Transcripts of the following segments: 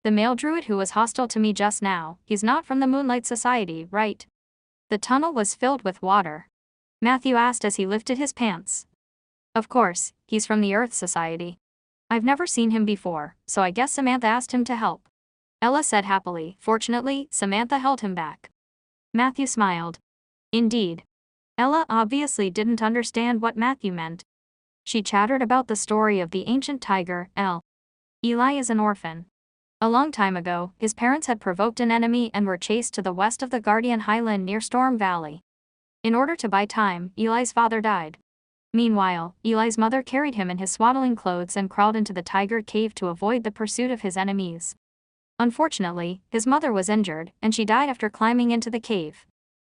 The male druid who was hostile to me just now, he's not from the Moonlight Society, right? The tunnel was filled with water. Matthew asked as he lifted his pants. Of course, he's from the Earth Society. I've never seen him before, so I guess Samantha asked him to help. Ella said happily. Fortunately, Samantha held him back. Matthew smiled. Indeed. Ella obviously didn't understand what Matthew meant. She chattered about the story of the ancient tiger, Eli is an orphan. A long time ago, his parents had provoked an enemy and were chased to the west of the Guardian Highland near Storm Valley. In order to buy time, Eli's father died. Meanwhile, Eli's mother carried him in his swaddling clothes and crawled into the tiger cave to avoid the pursuit of his enemies. Unfortunately, his mother was injured, and she died after climbing into the cave.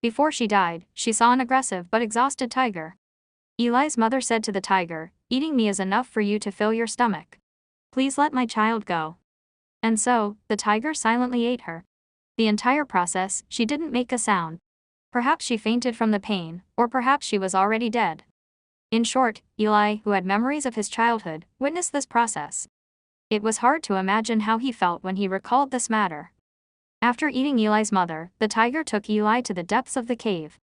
Before she died, she saw an aggressive but exhausted tiger. Eli's mother said to the tiger, "Eating me is enough for you to fill your stomach. Please let my child go." And so, the tiger silently ate her. The entire process, she didn't make a sound. Perhaps she fainted from the pain, or perhaps she was already dead. In short, Eli, who had memories of his childhood, witnessed this process. It was hard to imagine how he felt when he recalled this matter. After eating Eli's mother, the tiger took Eli to the depths of the cave.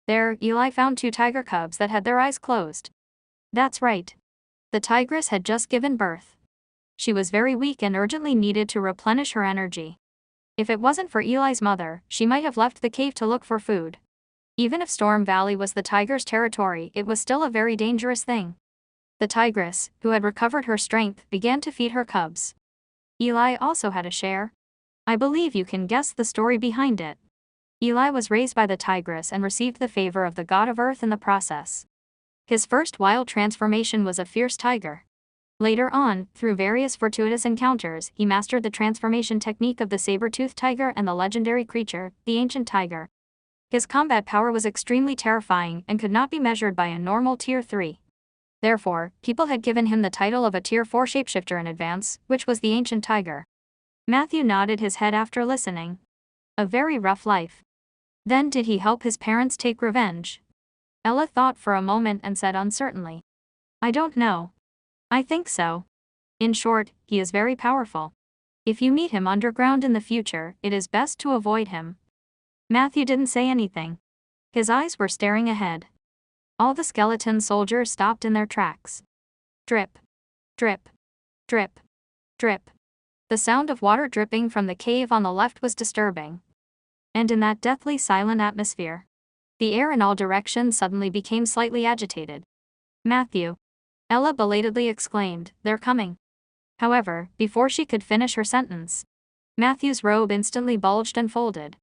There, Eli found 2 tiger cubs that had their eyes closed. That's right. The tigress had just given birth. She was very weak and urgently needed to replenish her energy. If it wasn't for Eli's mother, she might have left the cave to look for food. Even if Storm Valley was the tiger's territory, it was still a very dangerous thing. The tigress, who had recovered her strength, began to feed her cubs. Eli also had a share. I believe you can guess the story behind it. Eli was raised by the tigress and received the favor of the god of earth in the process. His first wild transformation was a fierce tiger. Later on, through various fortuitous encounters, he mastered the transformation technique of the saber-toothed tiger and the legendary creature, the ancient tiger. His combat power was extremely terrifying and could not be measured by a normal Tier 3. Therefore, people had given him the title of a Tier 4 shapeshifter in advance, which was the ancient tiger. Matthew nodded his head after listening. A very rough life. Then did he help his parents take revenge? Ella thought for a moment and said uncertainly. I don't know. I think so. In short, he is very powerful. If you meet him underground in the future, it is best to avoid him. Matthew didn't say anything. His eyes were staring ahead. All the skeleton soldiers stopped in their tracks. Drip. Drip. Drip. Drip. The sound of water dripping from the cave on the left was disturbing. And in that deathly silent atmosphere, the air in all directions suddenly became slightly agitated. Matthew. Ella belatedly exclaimed, "They're coming." However, before she could finish her sentence, Matthew's robe instantly bulged and folded.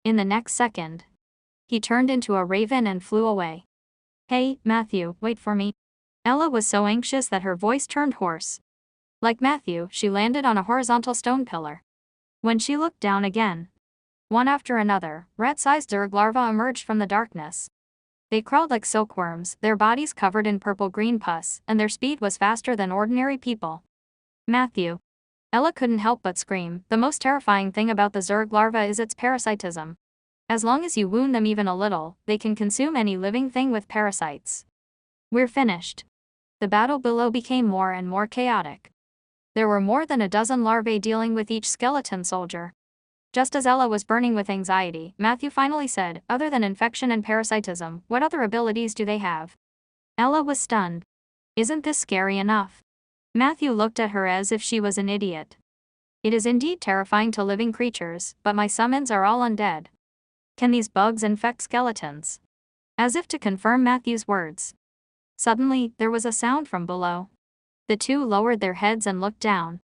In the next second, he turned into a raven and flew away. Hey, Matthew, wait for me. Ella was so anxious that her voice turned hoarse. Like Matthew, she landed on a horizontal stone pillar. When she looked down again, one after another, rat-sized zerg larvae emerged from the darkness. They crawled like silkworms, their bodies covered in purple-green pus, and their speed was faster than ordinary people. Matthew. Ella couldn't help but scream. The most terrifying thing about the zerg larva is its parasitism. As long as you wound them even a little, they can consume any living thing with parasites. We're finished. The battle below became more and more chaotic. There were more than a dozen larvae dealing with each skeleton soldier. Just as Ella was burning with anxiety, Matthew finally said, "Other than infection and parasitism, what other abilities do they have?" Ella was stunned. Isn't this scary enough? Matthew looked at her as if she was an idiot. It is indeed terrifying to living creatures, but my summons are all undead. Can these bugs infect skeletons? As if to confirm Matthew's words. Suddenly, there was a sound from below. The two lowered their heads and looked down.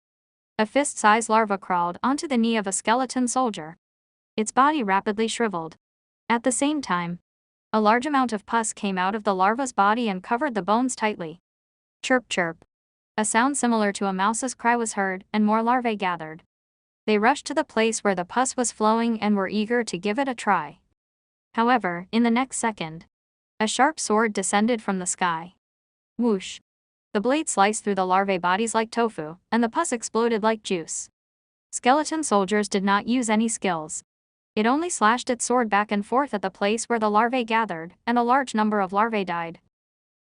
A fist-sized larva crawled onto the knee of a skeleton soldier. Its body rapidly shriveled. At the same time, a large amount of pus came out of the larva's body and covered the bones tightly. Chirp chirp. A sound similar to a mouse's cry was heard, and more larvae gathered. They rushed to the place where the pus was flowing and were eager to give it a try. However, in the next second, a sharp sword descended from the sky. Whoosh. The blade sliced through the larvae bodies like tofu, and the pus exploded like juice. Skeleton soldiers did not use any skills. It only slashed its sword back and forth at the place where the larvae gathered, and a large number of larvae died.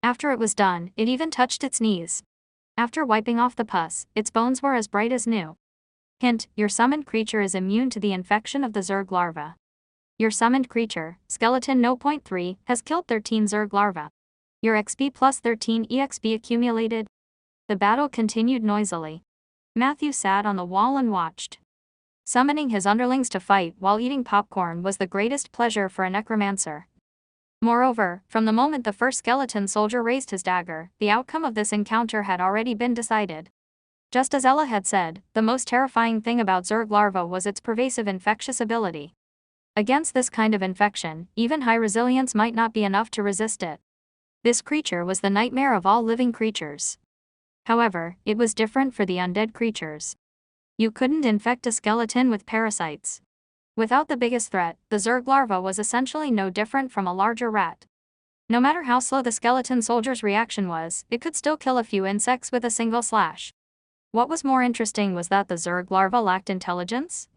After it was done, it even touched its knees. After wiping off the pus, its bones were as bright as new. Hint, your summoned creature is immune to the infection of the Zerg larva. Your summoned creature, Skeleton No. 3, has killed 13 Zerg larvae. Your XP plus 13 EXP accumulated. The battle continued noisily. Matthew sat on the wall and watched. Summoning his underlings to fight while eating popcorn was the greatest pleasure for a necromancer. Moreover, from the moment the first skeleton soldier raised his dagger, the outcome of this encounter had already been decided. Just as Ella had said, the most terrifying thing about Zerg larva was its pervasive infectious ability. Against this kind of infection, even high resilience might not be enough to resist it. This creature was the nightmare of all living creatures. However, it was different for the undead creatures. You couldn't infect a skeleton with parasites. Without the biggest threat, the Zerg larva was essentially no different from a larger rat. No matter how slow the skeleton soldier's reaction was, it could still kill a few insects with a single slash. What was more interesting was that the Zerg larva lacked intelligence.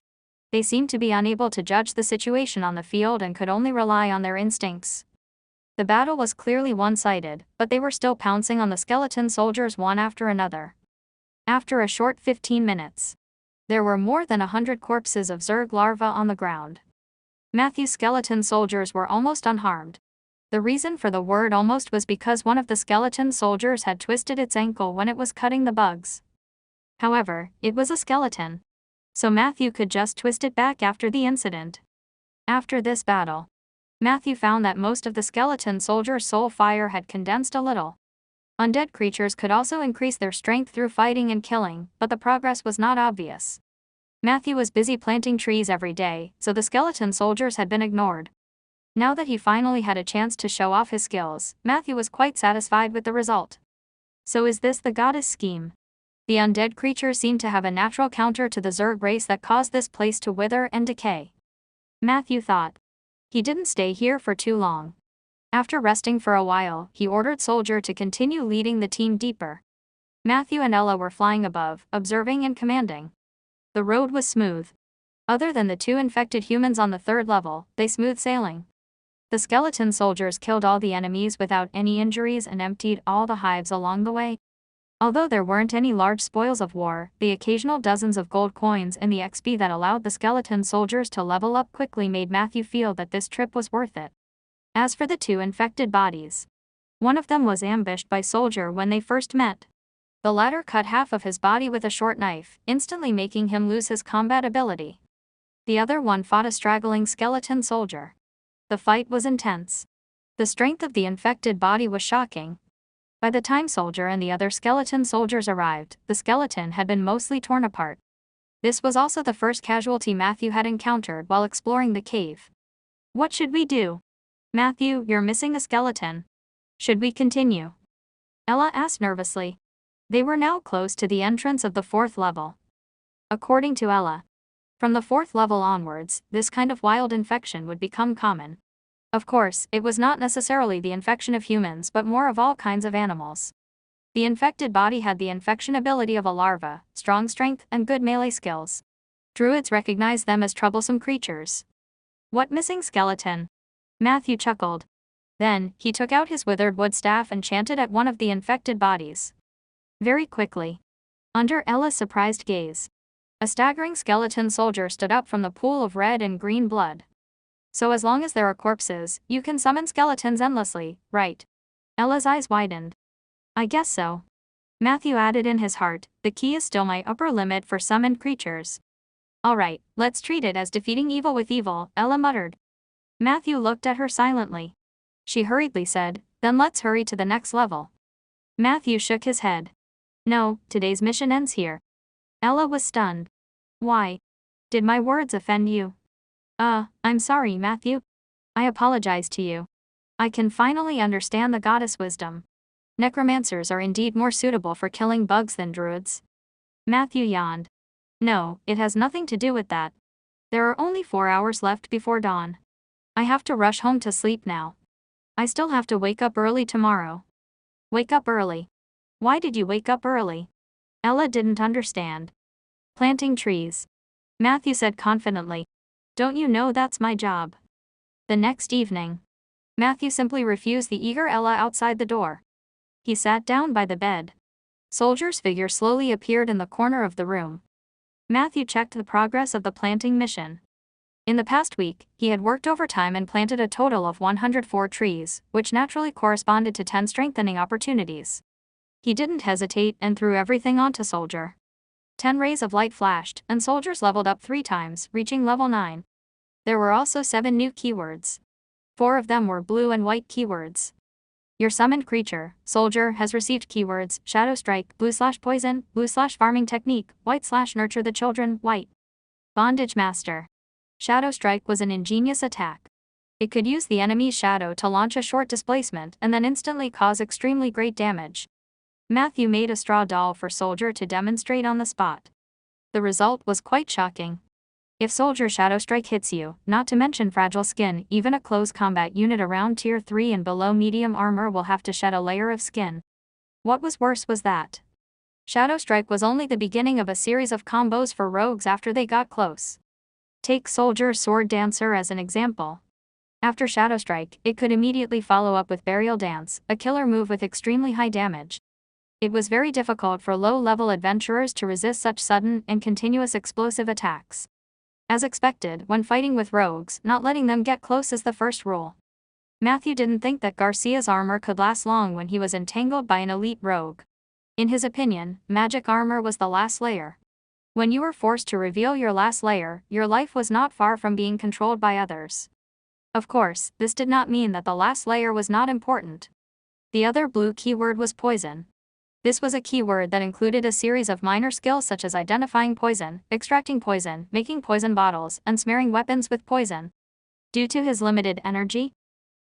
They seemed to be unable to judge the situation on the field and could only rely on their instincts. The battle was clearly one-sided, but they were still pouncing on the skeleton soldiers one after another. After a short 15 minutes, there were more than 100 corpses of Zerg larvae on the ground. Matthew's skeleton soldiers were almost unharmed. The reason for the word almost was because one of the skeleton soldiers had twisted its ankle when it was cutting the bugs. However, it was a skeleton, so Matthew could just twist it back after the incident. After this battle, Matthew found that most of the skeleton soldiers' soul fire had condensed a little. Undead creatures could also increase their strength through fighting and killing, but the progress was not obvious. Matthew was busy planting trees every day, so the skeleton soldiers had been ignored. Now that he finally had a chance to show off his skills, Matthew was quite satisfied with the result. So is this the goddess scheme? The undead creatures seemed to have a natural counter to the Zerg race that caused this place to wither and decay. Matthew thought. He didn't stay here for too long. After resting for a while, he ordered Soldier to continue leading the team deeper. Matthew and Ella were flying above, observing and commanding. The road was smooth. Other than the 2 infected humans on the 3rd level, they smooth sailing. The skeleton soldiers killed all the enemies without any injuries and emptied all the hives along the way. Although there weren't any large spoils of war, the occasional dozens of gold coins and the XP that allowed the skeleton soldiers to level up quickly made Matthew feel that this trip was worth it. As for the 2 infected bodies, one of them was ambushed by Soldier when they first met. The latter cut half of his body with a short knife, instantly making him lose his combat ability. The other one fought a straggling skeleton soldier. The fight was intense. The strength of the infected body was shocking. By the time Soldier and the other skeleton soldiers arrived, the skeleton had been mostly torn apart. This was also the first casualty Matthew had encountered while exploring the cave. What should we do? Matthew, you're missing a skeleton. Should we continue? Ella asked nervously. They were now close to the entrance of the 4th level. According to Ella, from the 4th level onwards, this kind of wild infection would become common. Of course, it was not necessarily the infection of humans but more of all kinds of animals. The infected body had the infection ability of a larva, strong strength, and good melee skills. Druids recognized them as troublesome creatures. What missing skeleton? Matthew chuckled. Then, he took out his withered wood staff and chanted at one of the infected bodies. Very quickly, under Ella's surprised gaze, a staggering skeleton soldier stood up from the pool of red and green blood. So as long as there are corpses, you can summon skeletons endlessly, right? Ella's eyes widened. I guess so. Matthew added in his heart, the key is still my upper limit for summoned creatures. Alright, let's treat it as defeating evil with evil, Ella muttered. Matthew looked at her silently. She hurriedly said, then let's hurry to the next level. Matthew shook his head. No, today's mission ends here. Ella was stunned. Why? Did my words offend you? I'm sorry, Matthew. I apologize to you. I can finally understand the goddess wisdom. Necromancers are indeed more suitable for killing bugs than druids. Matthew yawned. No, it has nothing to do with that. There are only 4 hours left before dawn. I have to rush home to sleep now. I still have to wake up early tomorrow. Wake up early? Why did you wake up early? Ella didn't understand. Planting trees. Matthew said confidently. Don't you know that's my job? The next evening, Matthew simply refused the eager Ella outside the door. He sat down by the bed. Soldier's figure slowly appeared in the corner of the room. Matthew checked the progress of the planting mission. In the past week, he had worked overtime and planted a total of 104 trees, which naturally corresponded to 10 strengthening opportunities. He didn't hesitate and threw everything onto Soldier. 10 rays of light flashed, and soldiers leveled up 3 times, reaching level 9. There were also 7 new keywords. 4 of them were blue and white keywords. Your summoned creature, Soldier, has received keywords Shadow Strike, blue/poison, blue/farming technique, white/nurture the children, white. Bondage Master. Shadow Strike was an ingenious attack. It could use the enemy's shadow to launch a short displacement and then instantly cause extremely great damage. Matthew made a straw doll for Soldier to demonstrate on the spot. The result was quite shocking. If Soldier Shadow Strike hits you, not to mention fragile skin, even a close combat unit around tier 3 and below medium armor will have to shed a layer of skin. What was worse was that Shadow Strike was only the beginning of a series of combos for rogues after they got close. Take Soldier Sword Dancer as an example. After Shadow Strike, it could immediately follow up with Burial Dance, a killer move with extremely high damage. It was very difficult for low-level adventurers to resist such sudden and continuous explosive attacks. As expected, when fighting with rogues, not letting them get close is the first rule. Matthew didn't think that Garcia's armor could last long when he was entangled by an elite rogue. In his opinion, magic armor was the last layer. When you were forced to reveal your last layer, your life was not far from being controlled by others. Of course, this did not mean that the last layer was not important. The other blue keyword was poison. This was a keyword that included a series of minor skills such as identifying poison, extracting poison, making poison bottles, and smearing weapons with poison. Due to his limited energy,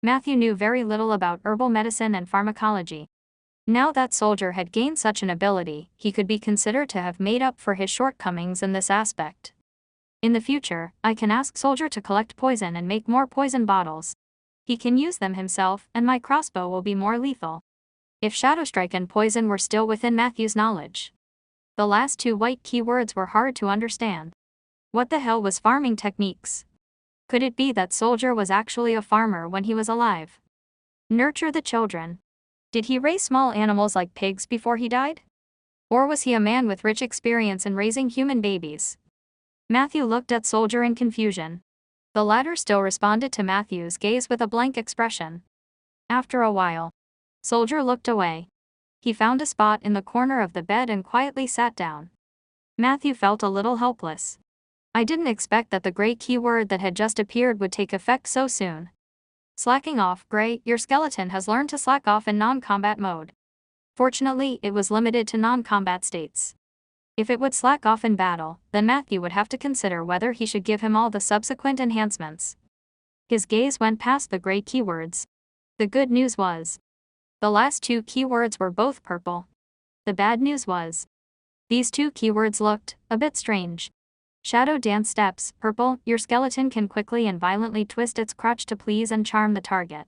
Matthew knew very little about herbal medicine and pharmacology. Now that Soldier had gained such an ability, he could be considered to have made up for his shortcomings in this aspect. In the future, I can ask Soldier to collect poison and make more poison bottles. He can use them himself, and my crossbow will be more lethal. If Shadow Strike and Poison were still within Matthew's knowledge. The last 2 white keywords were hard to understand. What the hell was farming techniques? Could it be that Soldier was actually a farmer when he was alive? Nurture the children. Did he raise small animals like pigs before he died? Or was he a man with rich experience in raising human babies? Matthew looked at Soldier in confusion. The latter still responded to Matthew's gaze with a blank expression. After a while, Soldier looked away. He found a spot in the corner of the bed and quietly sat down. Matthew felt a little helpless. I didn't expect that the gray keyword that had just appeared would take effect so soon. Slacking off, Gray, your skeleton has learned to slack off in non-combat mode. Fortunately, it was limited to non-combat states. If it would slack off in battle, then Matthew would have to consider whether he should give him all the subsequent enhancements. His gaze went past the gray keywords. The good news was, the last 2 keywords were both purple. The bad news was, these 2 keywords looked a bit strange. Shadow Dance Steps, purple, your skeleton can quickly and violently twist its crotch to please and charm the target.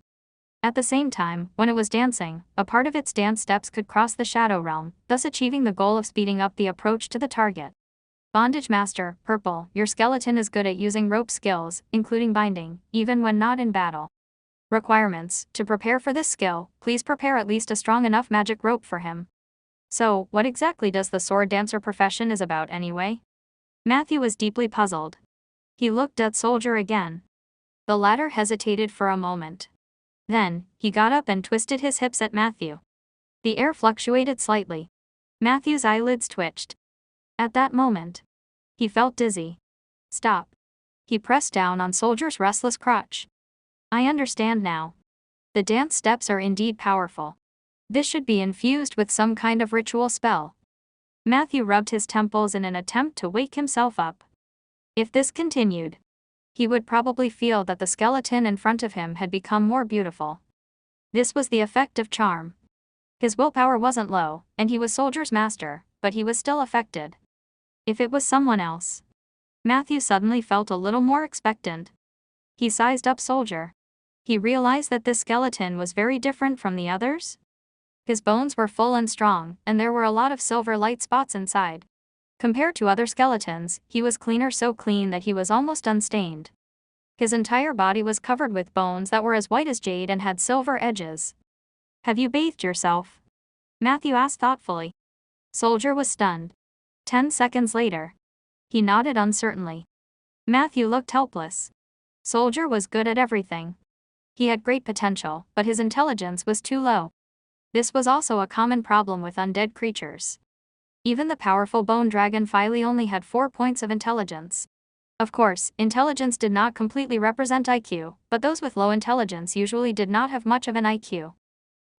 At the same time, when it was dancing, a part of its dance steps could cross the shadow realm, thus achieving the goal of speeding up the approach to the target. Bondage Master, purple, your skeleton is good at using rope skills, including binding, even when not in battle. Requirements: to prepare for this skill, please prepare at least a strong enough magic rope for him. So, what exactly does the sword dancer profession is about anyway? Matthew was deeply puzzled. He looked at Soldier again. The latter hesitated for a moment. Then, he got up and twisted his hips at Matthew. The air fluctuated slightly. Matthew's eyelids twitched. At that moment, he felt dizzy. Stop. He pressed down on Soldier's restless crotch. I understand now. The dance steps are indeed powerful. This should be infused with some kind of ritual spell. Matthew rubbed his temples in an attempt to wake himself up. If this continued, he would probably feel that the skeleton in front of him had become more beautiful. This was the effect of charm. His willpower wasn't low, and he was Soldier's master, but he was still affected. If it was someone else. Matthew suddenly felt a little more expectant. He sized up Soldier. He realized that this skeleton was very different from the others. His bones were full and strong, and there were a lot of silver light spots inside. Compared to other skeletons, he was cleaner, so clean that he was almost unstained. His entire body was covered with bones that were as white as jade and had silver edges. Have you bathed yourself? Matthew asked thoughtfully. Soldier was stunned. 10 seconds later, He nodded uncertainly. Matthew looked helpless. Soldier was good at everything. He had great potential, but his intelligence was too low. This was also a common problem with undead creatures. Even the powerful bone dragon Phily only had 4 points of intelligence. Of course, intelligence did not completely represent IQ, but those with low intelligence usually did not have much of an IQ.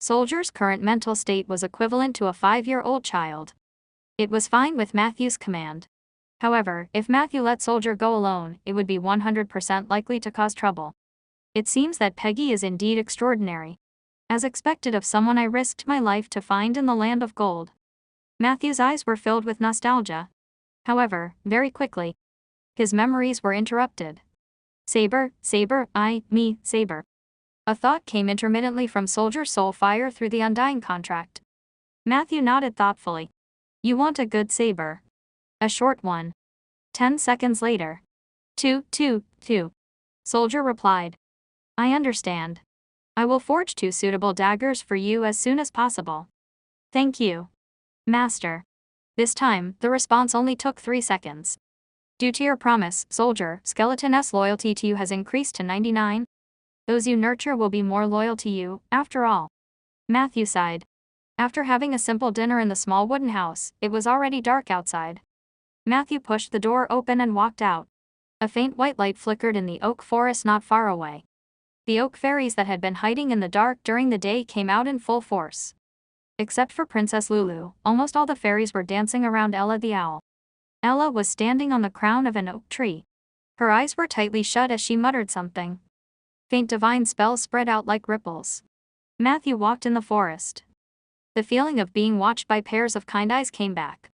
Soldier's current mental state was equivalent to a 5-year-old child. It was fine with Matthew's command. However, if Matthew let Soldier go alone, it would be 100% likely to cause trouble. It seems that Peggy is indeed extraordinary. As expected of someone I risked my life to find in the land of gold. Matthew's eyes were filled with nostalgia. However, very quickly, his memories were interrupted. Saber, Saber, me, Saber. A thought came intermittently from Soldier's soul fire through the undying contract. Matthew nodded thoughtfully. You want a good saber. A short one. 10 seconds later. 2. Soldier replied. I understand. I will forge 2 suitable daggers for you as soon as possible. Thank you, Master. This time, the response only took 3 seconds. Due to your promise, Soldier, Skeleton's loyalty to you has increased to 99. Those you nurture will be more loyal to you, after all. Matthew sighed. After having a simple dinner in the small wooden house, it was already dark outside. Matthew pushed the door open and walked out. A faint white light flickered in the oak forest not far away. The oak fairies that had been hiding in the dark during the day came out in full force. Except for Princess Lulu, almost all the fairies were dancing around Ella the owl. Ella was standing on the crown of an oak tree. Her eyes were tightly shut as she muttered something. Faint divine spells spread out like ripples. Matthew walked in the forest. The feeling of being watched by pairs of kind eyes came back.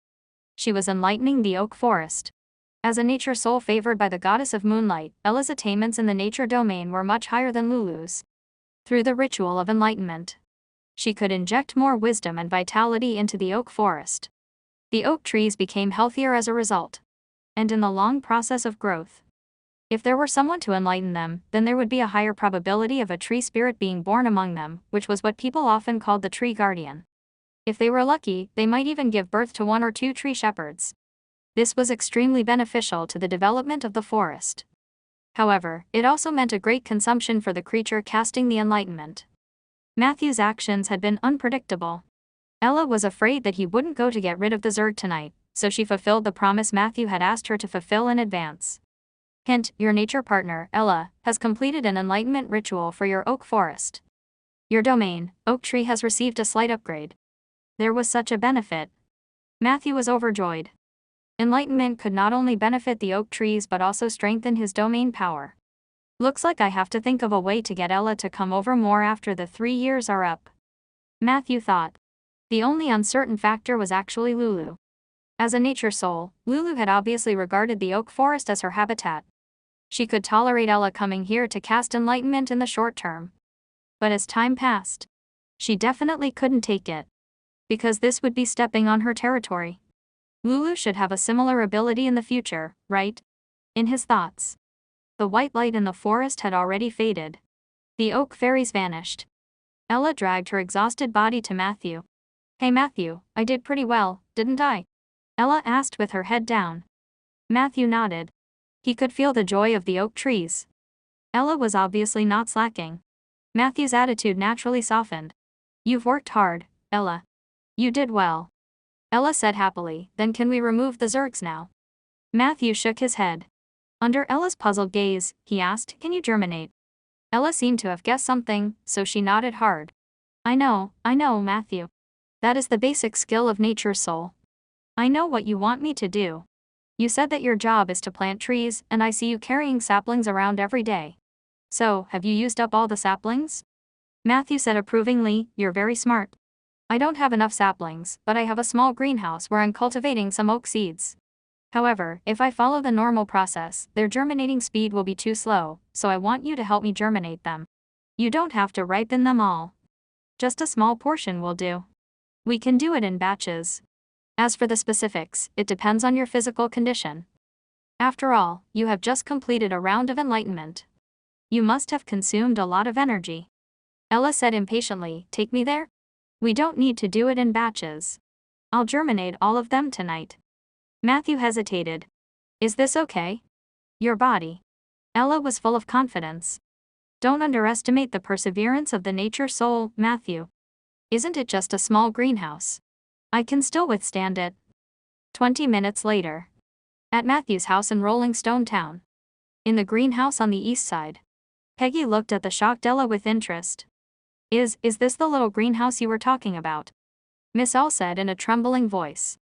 She was enlightening the oak forest. As a nature soul favored by the goddess of moonlight, Ella's attainments in the nature domain were much higher than Lulu's. Through the ritual of enlightenment, she could inject more wisdom and vitality into the oak forest. The oak trees became healthier as a result. And in the long process of growth, if there were someone to enlighten them, then there would be a higher probability of a tree spirit being born among them, which was what people often called the tree guardian. If they were lucky, they might even give birth to 1 or 2 tree shepherds. This was extremely beneficial to the development of the forest. However, it also meant a great consumption for the creature casting the enlightenment. Matthew's actions had been unpredictable. Ella was afraid that he wouldn't go to get rid of the Zerg tonight, so she fulfilled the promise Matthew had asked her to fulfill in advance. Hint, your nature partner, Ella, has completed an enlightenment ritual for your oak forest. Your domain, oak tree, has received a slight upgrade. There was such a benefit. Matthew was overjoyed. Enlightenment could not only benefit the oak trees but also strengthen his domain power. Looks like I have to think of a way to get Ella to come over more after the 3 years are up. Matthew thought. The only uncertain factor was actually Lulu. As a nature soul, Lulu had obviously regarded the oak forest as her habitat. She could tolerate Ella coming here to cast enlightenment in the short term. But as time passed, she definitely couldn't take it. Because this would be stepping on her territory. Lulu should have a similar ability in the future, right? In his thoughts, the white light in the forest had already faded. The oak fairies vanished. Ella dragged her exhausted body to Matthew. Hey Matthew, I did pretty well, didn't I? Ella asked with her head down. Matthew nodded. He could feel the joy of the oak trees. Ella was obviously not slacking. Matthew's attitude naturally softened. You've worked hard, Ella. You did well. Ella said happily, then can we remove the Zergs now? Matthew shook his head. Under Ella's puzzled gaze, he asked, can you germinate? Ella seemed to have guessed something, so she nodded hard. I know, Matthew. That is the basic skill of nature's soul. I know what you want me to do. You said that your job is to plant trees, and I see you carrying saplings around every day. So, have you used up all the saplings? Matthew said approvingly, you're very smart. I don't have enough saplings, but I have a small greenhouse where I'm cultivating some oak seeds. However, if I follow the normal process, their germinating speed will be too slow, so I want you to help me germinate them. You don't have to ripen them all. Just a small portion will do. We can do it in batches. As for the specifics, it depends on your physical condition. After all, you have just completed a round of enlightenment. You must have consumed a lot of energy. Ella said impatiently, take me there? We don't need to do it in batches. I'll germinate all of them tonight. Matthew hesitated. Is this okay? Your body. Ella was full of confidence. Don't underestimate the perseverance of the nature soul, Matthew. Isn't it just a small greenhouse? I can still withstand it. 20 minutes later. At Matthew's house in Rolling Stone Town. In the greenhouse on the east side. Peggy looked at the shocked Ella with interest. Is this the little greenhouse you were talking about? Miss L said in a trembling voice.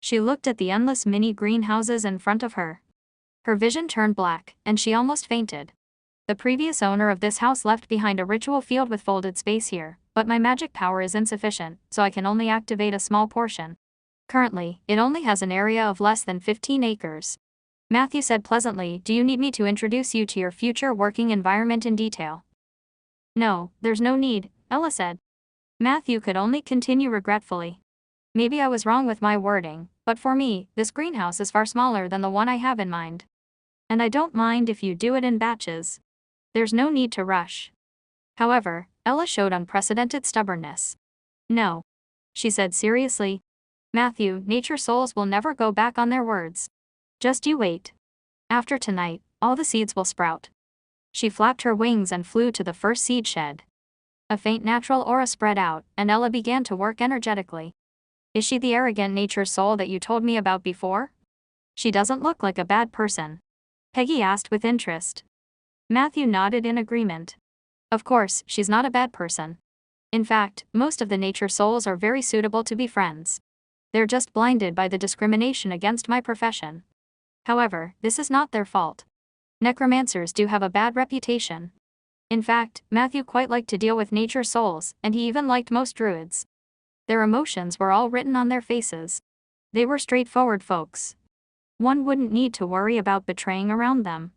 She looked at the endless mini greenhouses in front of her. Her vision turned black, and she almost fainted. The previous owner of this house left behind a ritual field with folded space here, but my magic power is insufficient, so I can only activate a small portion. Currently, it only has an area of less than 15 acres. Matthew said pleasantly, do you need me to introduce you to your future working environment in detail? No, there's no need, Ella said. Matthew could only continue regretfully. Maybe I was wrong with my wording, but for me, this greenhouse is far smaller than the one I have in mind. And I don't mind if you do it in batches. There's no need to rush. However, Ella showed unprecedented stubbornness. No. She said seriously. Matthew, nature souls will never go back on their words. Just you wait. After tonight, all the seeds will sprout. She flapped her wings and flew to the first seed shed. A faint natural aura spread out, and Ella began to work energetically. Is she the arrogant nature soul that you told me about before? She doesn't look like a bad person. Peggy asked with interest. Matthew nodded in agreement. Of course, she's not a bad person. In fact, most of the nature souls are very suitable to be friends. They're just blinded by the discrimination against my profession. However, this is not their fault. Necromancers do have a bad reputation. In fact, Matthew quite liked to deal with nature souls, and he even liked most druids. Their emotions were all written on their faces. They were straightforward folks. One wouldn't need to worry about betraying around them.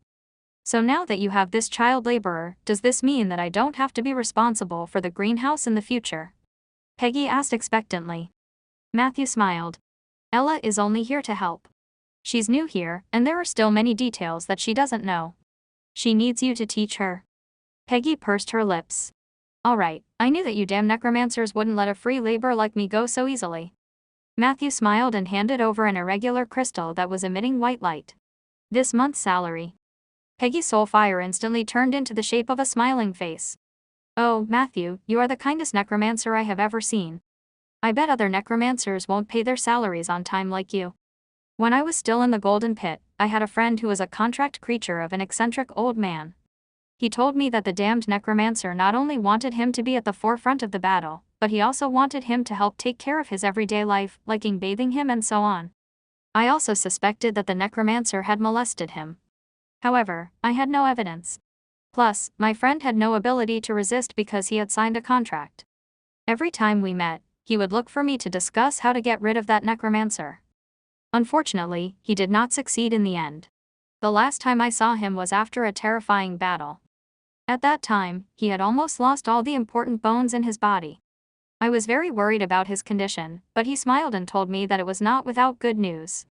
So now that you have this child laborer, does this mean that I don't have to be responsible for the greenhouse in the future? Peggy asked expectantly. Matthew smiled. Ella is only here to help. She's new here, and there are still many details that she doesn't know. She needs you to teach her. Peggy pursed her lips. All right, I knew that you damn necromancers wouldn't let a free laborer like me go so easily. Matthew smiled and handed over an irregular crystal that was emitting white light. This month's salary. Peggy's soul fire instantly turned into the shape of a smiling face. Oh, Matthew, you are the kindest necromancer I have ever seen. I bet other necromancers won't pay their salaries on time like you. When I was still in the Golden Pit, I had a friend who was a contract creature of an eccentric old man. He told me that the damned necromancer not only wanted him to be at the forefront of the battle, but he also wanted him to help take care of his everyday life, liking bathing him and so on. I also suspected that the necromancer had molested him. However, I had no evidence. Plus, my friend had no ability to resist because he had signed a contract. Every time we met, he would look for me to discuss how to get rid of that necromancer. Unfortunately, he did not succeed in the end. The last time I saw him was after a terrifying battle. At that time, he had almost lost all the important bones in his body. I was very worried about his condition, but he smiled and told me that it was not without good news.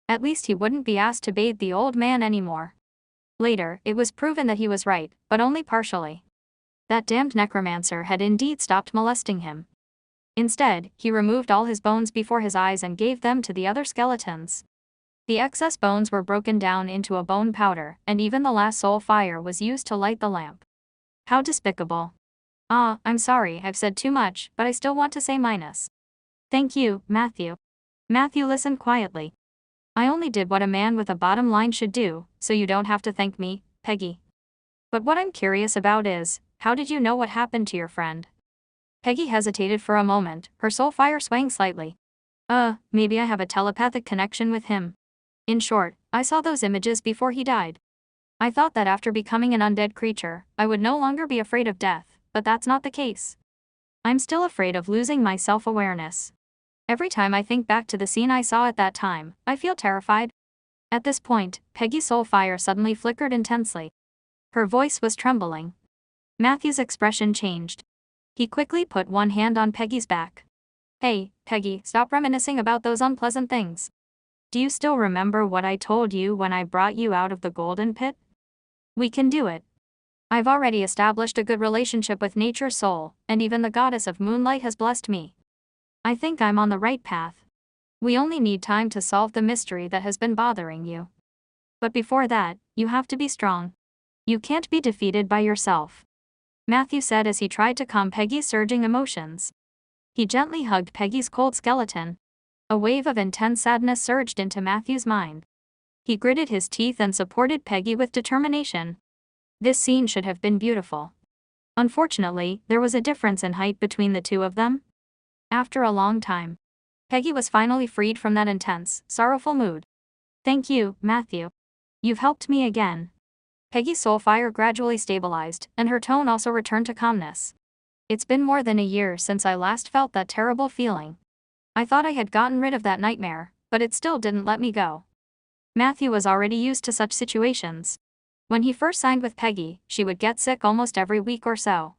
At least he wouldn't be asked to bathe the old man anymore. Later, it was proven that he was right, but only partially. That damned necromancer had indeed stopped molesting him. Instead, he removed all his bones before his eyes and gave them to the other skeletons. The excess bones were broken down into a bone powder, and even the last soul fire was used to light the lamp. How despicable. I'm sorry, I've said too much, but I still want to say minus. Thank you, Matthew. Matthew listened quietly. I only did what a man with a bottom line should do, so you don't have to thank me, Peggy. But what I'm curious about is, how did you know what happened to your friend? Peggy hesitated for a moment, her soul fire swaying slightly. Maybe I have a telepathic connection with him. In short, I saw those images before he died. I thought that after becoming an undead creature, I would no longer be afraid of death, but that's not the case. I'm still afraid of losing my self-awareness. Every time I think back to the scene I saw at that time, I feel terrified. At this point, Peggy's soul fire suddenly flickered intensely. Her voice was trembling. Matthew's expression changed. He quickly put one hand on Peggy's back. Hey, Peggy, stop reminiscing about those unpleasant things. Do you still remember what I told you when I brought you out of the Golden Pit? We can do it. I've already established a good relationship with Nature's soul, and even the goddess of moonlight has blessed me. I think I'm on the right path. We only need time to solve the mystery that has been bothering you. But before that, you have to be strong. You can't be defeated by yourself," Matthew said as he tried to calm Peggy's surging emotions. He gently hugged Peggy's cold skeleton. A wave of intense sadness surged into Matthew's mind. He gritted his teeth and supported Peggy with determination. This scene should have been beautiful. Unfortunately, there was a difference in height between the two of them. After a long time, Peggy was finally freed from that intense, sorrowful mood. "Thank you, Matthew. You've helped me again." Peggy's soul fire gradually stabilized, and her tone also returned to calmness. "It's been more than a year since I last felt that terrible feeling. I thought I had gotten rid of that nightmare, but it still didn't let me go." Matthew was already used to such situations. When he first signed with Peggy, she would get sick almost every week or so.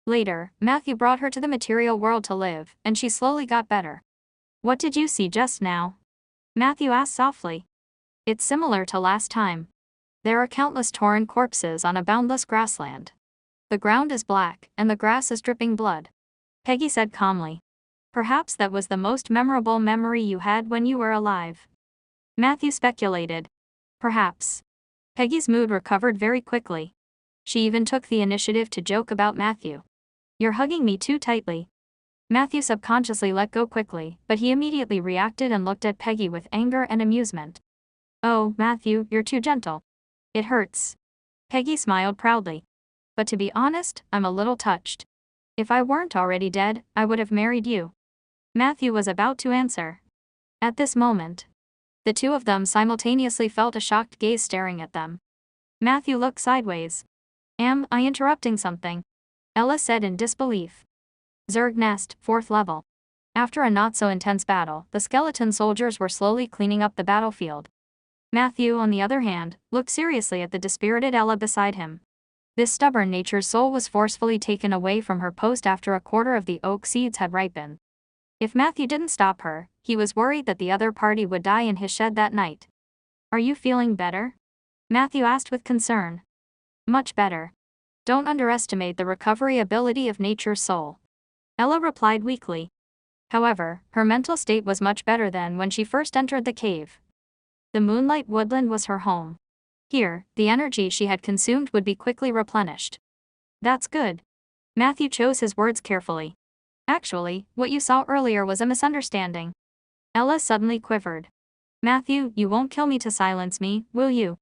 Later, Matthew brought her to the material world to live, and she slowly got better. "What did you see just now?" Matthew asked softly. "It's similar to last time. There are countless torn corpses on a boundless grassland. The ground is black, and the grass is dripping blood," Peggy said calmly. "Perhaps that was the most memorable memory you had when you were alive," Matthew speculated. "Perhaps." Peggy's mood recovered very quickly. She even took the initiative to joke about Matthew. "You're hugging me too tightly." Matthew subconsciously let go quickly, but he immediately reacted and looked at Peggy with anger and amusement. "Oh, Matthew, you're too gentle. It hurts." Peggy smiled proudly. "But to be honest, I'm a little touched. If I weren't already dead, I would have married you." Matthew was about to answer. At this moment, the two of them simultaneously felt a shocked gaze staring at them. Matthew looked sideways. "Am I interrupting something?" Ella said in disbelief. Zerg Nest, 4th level. After a not-so-intense battle, the skeleton soldiers were slowly cleaning up the battlefield. Matthew, on the other hand, looked seriously at the dispirited Ella beside him. This stubborn nature's soul was forcefully taken away from her post after a quarter of the oak seeds had ripened. If Matthew didn't stop her, he was worried that the other party would die in his shed that night. "Are you feeling better?" Matthew asked with concern. "Much better. Don't underestimate the recovery ability of nature's soul," Ella replied weakly. However, her mental state was much better than when she first entered the cave. The moonlight woodland was her home. Here, the energy she had consumed would be quickly replenished. "That's good." Matthew chose his words carefully. "Actually, what you saw earlier was a misunderstanding." Ella suddenly quivered. "Matthew, you won't kill me to silence me, will you?"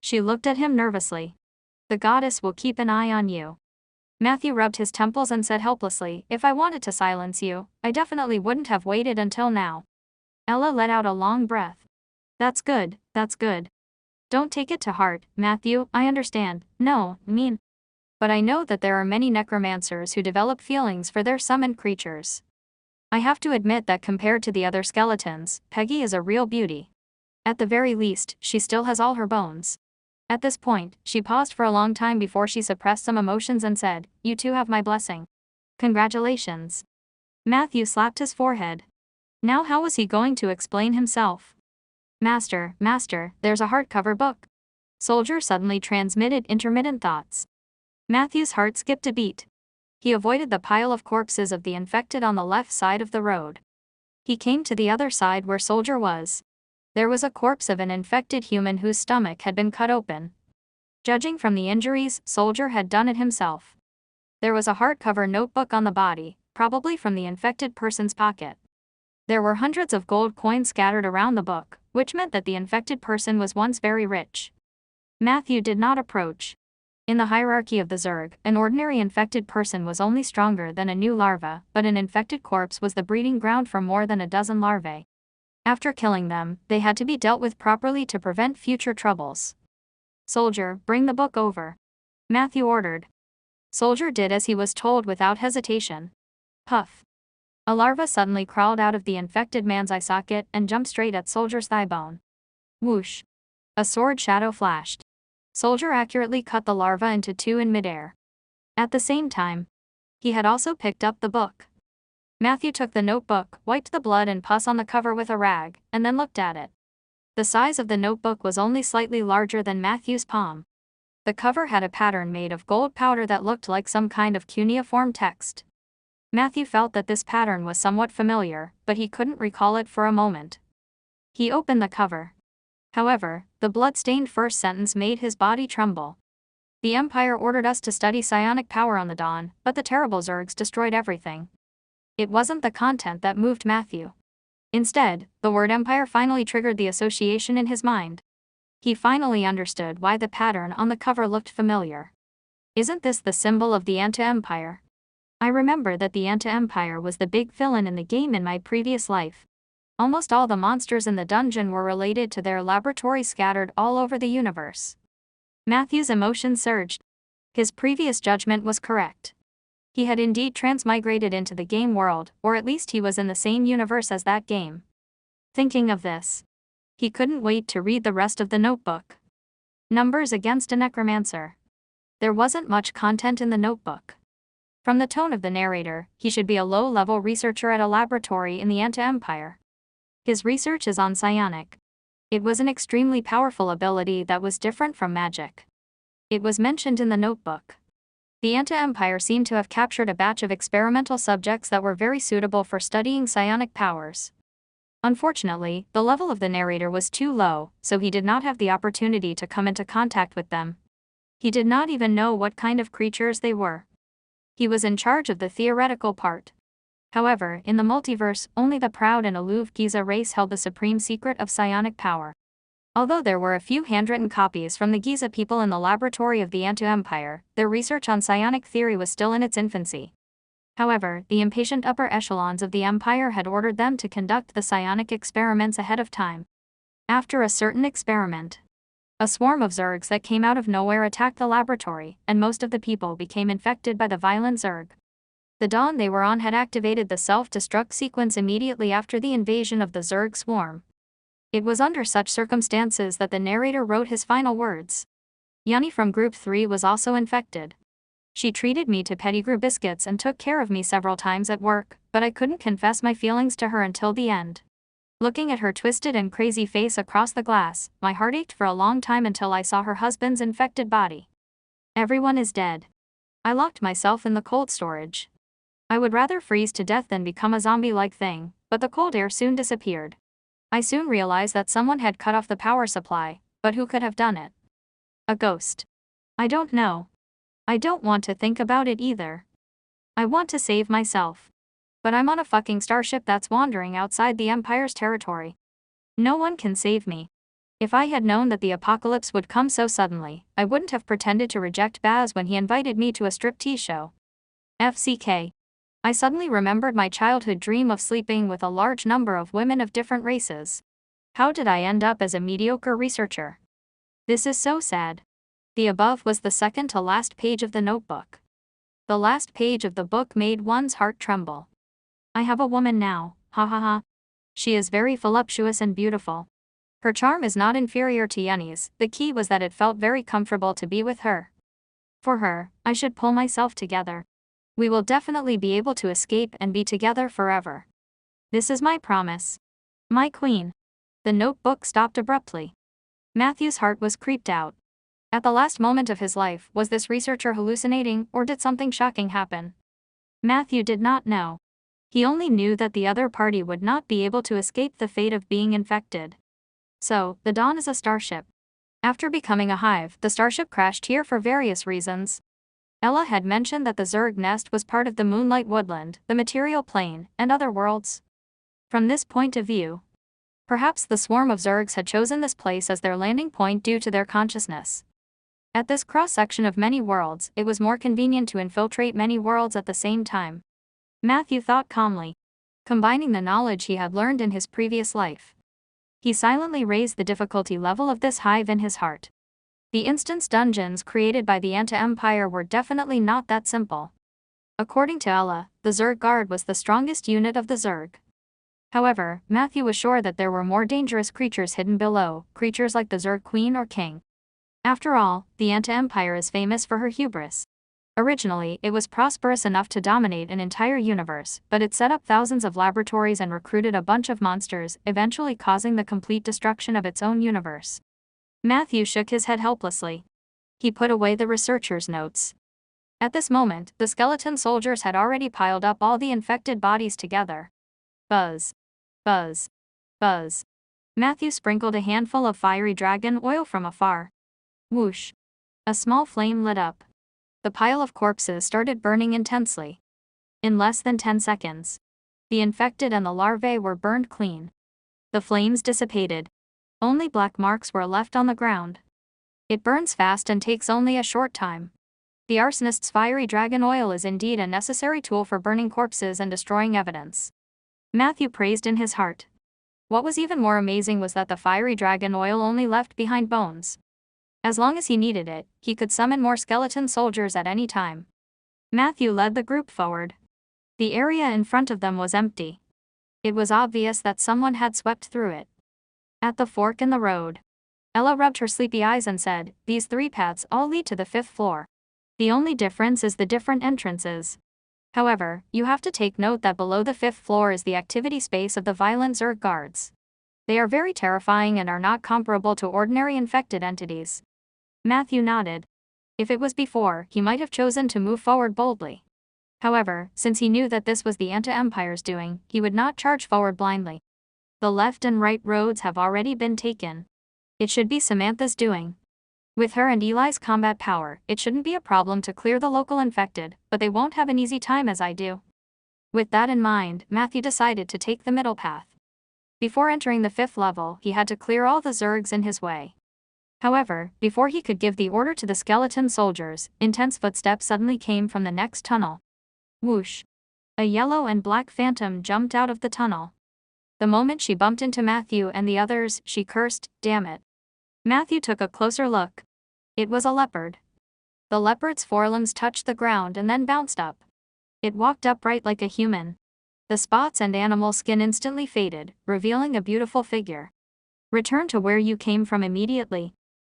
She looked at him nervously. "The goddess will keep an eye on you." Matthew rubbed his temples and said helplessly, "If I wanted to silence you, I definitely wouldn't have waited until now." Ella let out a long breath. That's good, that's good. Don't take it to heart, Matthew, I understand, but I know that there are many necromancers who develop feelings for their summoned creatures. I have to admit that compared to the other skeletons, Peggy is a real beauty. At the very least, she still has all her bones." At this point, she paused for a long time before she suppressed some emotions and said, "You two have my blessing. Congratulations." Matthew slapped his forehead. Now how was he going to explain himself? Master, there's a hardcover book." Soldier suddenly transmitted intermittent thoughts. Matthew's heart skipped a beat. He avoided the pile of corpses of the infected on the left side of the road. He came to the other side where Soldier was. There was a corpse of an infected human whose stomach had been cut open. Judging from the injuries, Soldier had done it himself. There was a hardcover notebook on the body, probably from the infected person's pocket. There were hundreds of gold coins scattered around the book, which meant that the infected person was once very rich. Matthew did not approach. In the hierarchy of the Zerg, an ordinary infected person was only stronger than a new larva, but an infected corpse was the breeding ground for more than a dozen larvae. After killing them, they had to be dealt with properly to prevent future troubles. "Soldier, bring the book over," Matthew ordered. Soldier did as he was told without hesitation. Puff. A larva suddenly crawled out of the infected man's eye socket and jumped straight at Soldier's thigh bone. Whoosh. A sword shadow flashed. Soldier accurately cut the larva into two in midair. At the same time, he had also picked up the book. Matthew took the notebook, wiped the blood and pus on the cover with a rag, and then looked at it. The size of the notebook was only slightly larger than Matthew's palm. The cover had a pattern made of gold powder that looked like some kind of cuneiform text. Matthew felt that this pattern was somewhat familiar, but he couldn't recall it for a moment. He opened the cover. However, the blood-stained first sentence made his body tremble. The Empire ordered us to study psionic power on the Dawn, but the terrible Zergs destroyed everything. It wasn't the content that moved Matthew. Instead, the word Empire finally triggered the association in his mind. He finally understood why the pattern on the cover looked familiar. Isn't this the symbol of the anti-Empire? I remember that the anti-Empire was the big villain in the game in my previous life. Almost all the monsters in the dungeon were related to their laboratories scattered all over the universe. Matthew's emotions surged. His previous judgment was correct. He had indeed transmigrated into the game world, or at least he was in the same universe as that game. Thinking of this, he couldn't wait to read the rest of the notebook. Numbers against a necromancer. There wasn't much content in the notebook. From the tone of the narrator, he should be a low-level researcher at a laboratory in the anti-Empire. His research is on psionic. It was an extremely powerful ability that was different from magic. It was mentioned in the notebook. The anti-Empire seemed to have captured a batch of experimental subjects that were very suitable for studying psionic powers. Unfortunately, the level of the narrator was too low, so he did not have the opportunity to come into contact with them. He did not even know what kind of creatures they were. He was in charge of the theoretical part. However, in the multiverse, only the proud and aloof Giza race held the supreme secret of psionic power. Although there were a few handwritten copies from the Giza people in the laboratory of the anti-Empire, their research on psionic theory was still in its infancy. However, the impatient upper echelons of the Empire had ordered them to conduct the psionic experiments ahead of time. After a certain experiment, a swarm of Zergs that came out of nowhere attacked the laboratory, and most of the people became infected by the violent Zerg. The Dawn they were on had activated the self-destruct sequence immediately after the invasion of the Zerg swarm. It was under such circumstances that the narrator wrote his final words. Yuni from Group 3 was also infected. She treated me to Pettigrew biscuits and took care of me several times at work, but I couldn't confess my feelings to her until the end. Looking at her twisted and crazy face across the glass, my heart ached for a long time until I saw her husband's infected body. Everyone is dead. I locked myself in the cold storage. I would rather freeze to death than become a zombie-like thing, but the cold air soon disappeared. I soon realized that someone had cut off the power supply, but who could have done it? A ghost. I don't know. I don't want to think about it either. I want to save myself. But I'm on a fucking starship that's wandering outside the Empire's territory. No one can save me. If I had known that the apocalypse would come so suddenly, I wouldn't have pretended to reject Baz when he invited me to a striptease show. FCK. I suddenly remembered my childhood dream of sleeping with a large number of women of different races. How did I end up as a mediocre researcher? This is so sad. The above was the second to last page of the notebook. The last page of the book made one's heart tremble. I have a woman now, ha ha ha. She is very voluptuous and beautiful. Her charm is not inferior to Yuni's, the key was that it felt very comfortable to be with her. For her, I should pull myself together. We will definitely be able to escape and be together forever. This is my promise. My queen. The notebook stopped abruptly. Matthew's heart was creeped out. At the last moment of his life, was this researcher hallucinating, or did something shocking happen? Matthew did not know. He only knew that the other party would not be able to escape the fate of being infected. So, the Dawn is a starship. After becoming a hive, the starship crashed here for various reasons. Ella had mentioned that the Zerg nest was part of the Moonlight Woodland, the material plane, and other worlds. From this point of view, perhaps the swarm of Zergs had chosen this place as their landing point due to their consciousness. At this cross-section of many worlds, it was more convenient to infiltrate many worlds at the same time. Matthew thought calmly, combining the knowledge he had learned in his previous life. He silently raised the difficulty level of this hive in his heart. The instance dungeons created by the anti-Empire were definitely not that simple. According to Ella, the Zerg Guard was the strongest unit of the Zerg. However, Matthew was sure that there were more dangerous creatures hidden below, creatures like the Zerg Queen or King. After all, the anti-Empire is famous for her hubris. Originally, it was prosperous enough to dominate an entire universe, but it set up thousands of laboratories and recruited a bunch of monsters, eventually causing the complete destruction of its own universe. Matthew shook his head helplessly. He put away the researcher's notes. At this moment, the skeleton soldiers had already piled up all the infected bodies together. Buzz. Buzz. Buzz. Matthew sprinkled a handful of fiery dragon oil from afar. Whoosh! A small flame lit up. The pile of corpses started burning intensely. In less than 10 seconds, the infected and the larvae were burned clean. The flames dissipated. Only black marks were left on the ground. It burns fast and takes only a short time. The arsonist's fiery dragon oil is indeed a necessary tool for burning corpses and destroying evidence. Matthew praised in his heart. What was even more amazing was that the fiery dragon oil only left behind bones. As long as he needed it, he could summon more skeleton soldiers at any time. Matthew led the group forward. The area in front of them was empty. It was obvious that someone had swept through it. At the fork in the road, Ella rubbed her sleepy eyes and said, "These 3 paths all lead to the 5th floor. The only difference is the different entrances. However, you have to take note that below the 5th floor is the activity space of the violent Zerg guards. They are very terrifying and are not comparable to ordinary infected entities." Matthew nodded. If it was before, he might have chosen to move forward boldly. However, since he knew that this was the Anti-Empire's doing, he would not charge forward blindly. The left and right roads have already been taken. It should be Samantha's doing. With her and Eli's combat power, it shouldn't be a problem to clear the local infected, but they won't have an easy time as I do. With that in mind, Matthew decided to take the middle path. Before entering the 5th level, he had to clear all the Zergs in his way. However, before he could give the order to the skeleton soldiers, intense footsteps suddenly came from the next tunnel. Whoosh! A yellow and black phantom jumped out of the tunnel. The moment she bumped into Matthew and the others, she cursed, "Damn it." Matthew took a closer look. It was a leopard. The leopard's forelimbs touched the ground and then bounced up. It walked upright like a human. The spots and animal skin instantly faded, revealing a beautiful figure. "Return to where you came from immediately.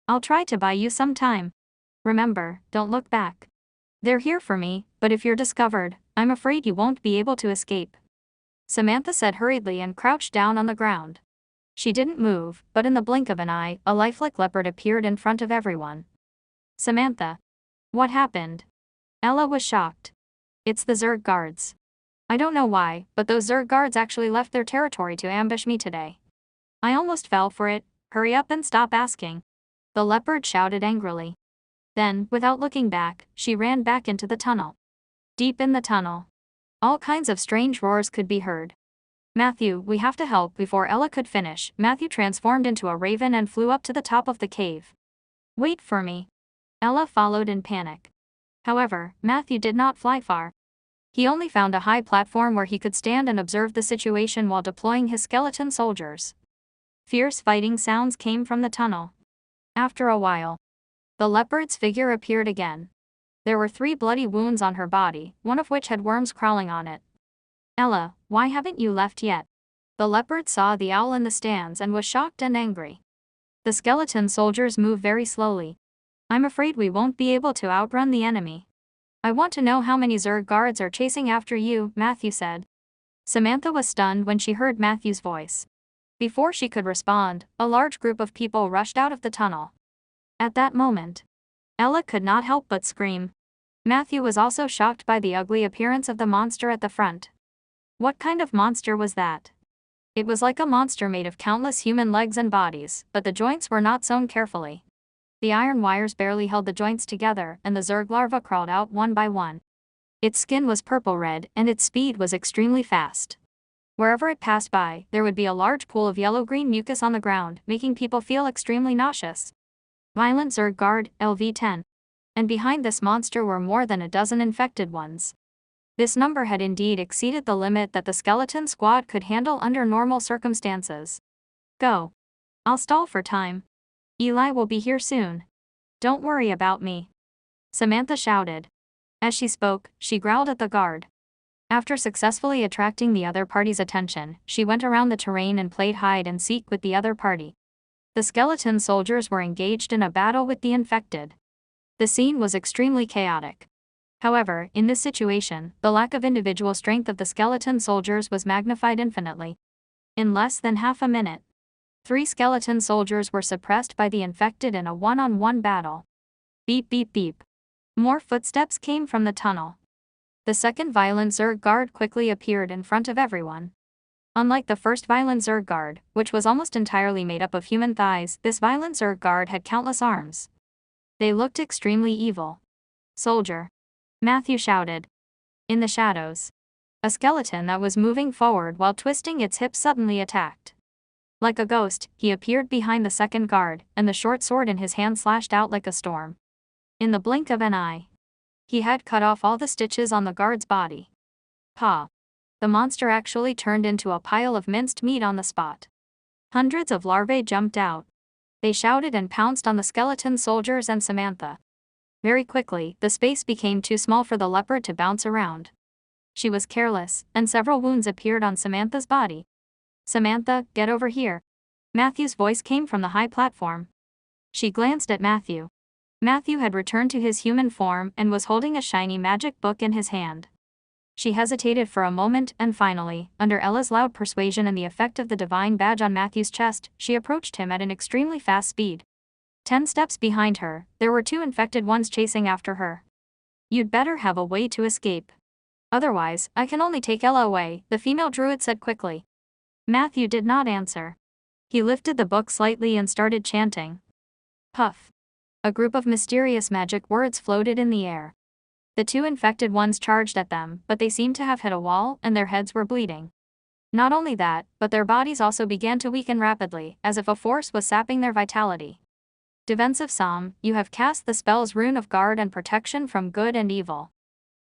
I'll try to buy you some time. Remember, don't look back. They're here for me, but if you're discovered, I'm afraid you won't be able to escape." Samantha said hurriedly and crouched down on the ground. She didn't move, but in the blink of an eye, a lifelike leopard appeared in front of everyone. "Samantha. What happened?" Ella was shocked. "It's the Zerg guards. I don't know why, but those Zerg guards actually left their territory to ambush me today. I almost fell for it. Hurry up and stop asking." The leopard shouted angrily. Then, without looking back, she ran back into the tunnel. Deep in the tunnel, all kinds of strange roars could be heard. "Matthew, we have to help." Before Ella could finish, Matthew transformed into a raven and flew up to the top of the cave. "Wait for me." Ella followed in panic. However, Matthew did not fly far. He only found a high platform where he could stand and observe the situation while deploying his skeleton soldiers. Fierce fighting sounds came from the tunnel. After a while, the leopard's figure appeared again. There were 3 bloody wounds on her body, one of which had worms crawling on it. "Ella, why haven't you left yet?" The leopard saw the owl in the stands and was shocked and angry. "The skeleton soldiers move very slowly. I'm afraid we won't be able to outrun the enemy." "I want to know how many Zerg guards are chasing after you," Matthew said. Samantha was stunned when she heard Matthew's voice. Before she could respond, a large group of people rushed out of the tunnel. At that moment, Ella could not help but scream. Matthew was also shocked by the ugly appearance of the monster at the front. What kind of monster was that? It was like a monster made of countless human legs and bodies, but the joints were not sewn carefully. The iron wires barely held the joints together, and the Zerg larva crawled out one by one. Its skin was purple-red, and its speed was extremely fast. Wherever it passed by, there would be a large pool of yellow-green mucus on the ground, making people feel extremely nauseous. Violent Zerg Guard, LV-10. And behind this monster were more than a dozen infected ones. This number had indeed exceeded the limit that the skeleton squad could handle under normal circumstances. "Go. I'll stall for time. Eli will be here soon. Don't worry about me," Samantha shouted. As she spoke, she growled at the guard. After successfully attracting the other party's attention, she went around the terrain and played hide and seek with the other party. The skeleton soldiers were engaged in a battle with the infected. The scene was extremely chaotic. However, in this situation, the lack of individual strength of the skeleton soldiers was magnified infinitely. In less than half a minute, 3 skeleton soldiers were suppressed by the infected in a one-on-one battle. Beep beep beep. More footsteps came from the tunnel. The second violent Zerg guard quickly appeared in front of everyone. Unlike the first violent Zerg guard, which was almost entirely made up of human thighs, this violent Zerg guard had countless arms. They looked extremely evil. "Soldier!" Matthew shouted. In the shadows, a skeleton that was moving forward while twisting its hips suddenly attacked. Like a ghost, he appeared behind the second guard, and the short sword in his hand slashed out like a storm. In the blink of an eye, he had cut off all the stitches on the guard's body. Ha! The monster actually turned into a pile of minced meat on the spot. Hundreds of larvae jumped out. They shouted and pounced on the skeleton soldiers and Samantha. Very quickly, the space became too small for the leopard to bounce around. She was careless, and several wounds appeared on Samantha's body. "Samantha, get over here." Matthew's voice came from the high platform. She glanced at Matthew. Matthew had returned to his human form and was holding a shiny magic book in his hand. She hesitated for a moment and finally, under Ella's loud persuasion and the effect of the divine badge on Matthew's chest, she approached him at an extremely fast speed. 10 steps behind her, there were 2 infected ones chasing after her. "You'd better have a way to escape. Otherwise, I can only take Ella away," the female druid said quickly. Matthew did not answer. He lifted the book slightly and started chanting. Puff. A group of mysterious magic words floated in the air. The 2 infected ones charged at them, but they seemed to have hit a wall and their heads were bleeding. Not only that, but their bodies also began to weaken rapidly, as if a force was sapping their vitality. "Defensive Psalm, you have cast the spell's rune of guard and protection from good and evil."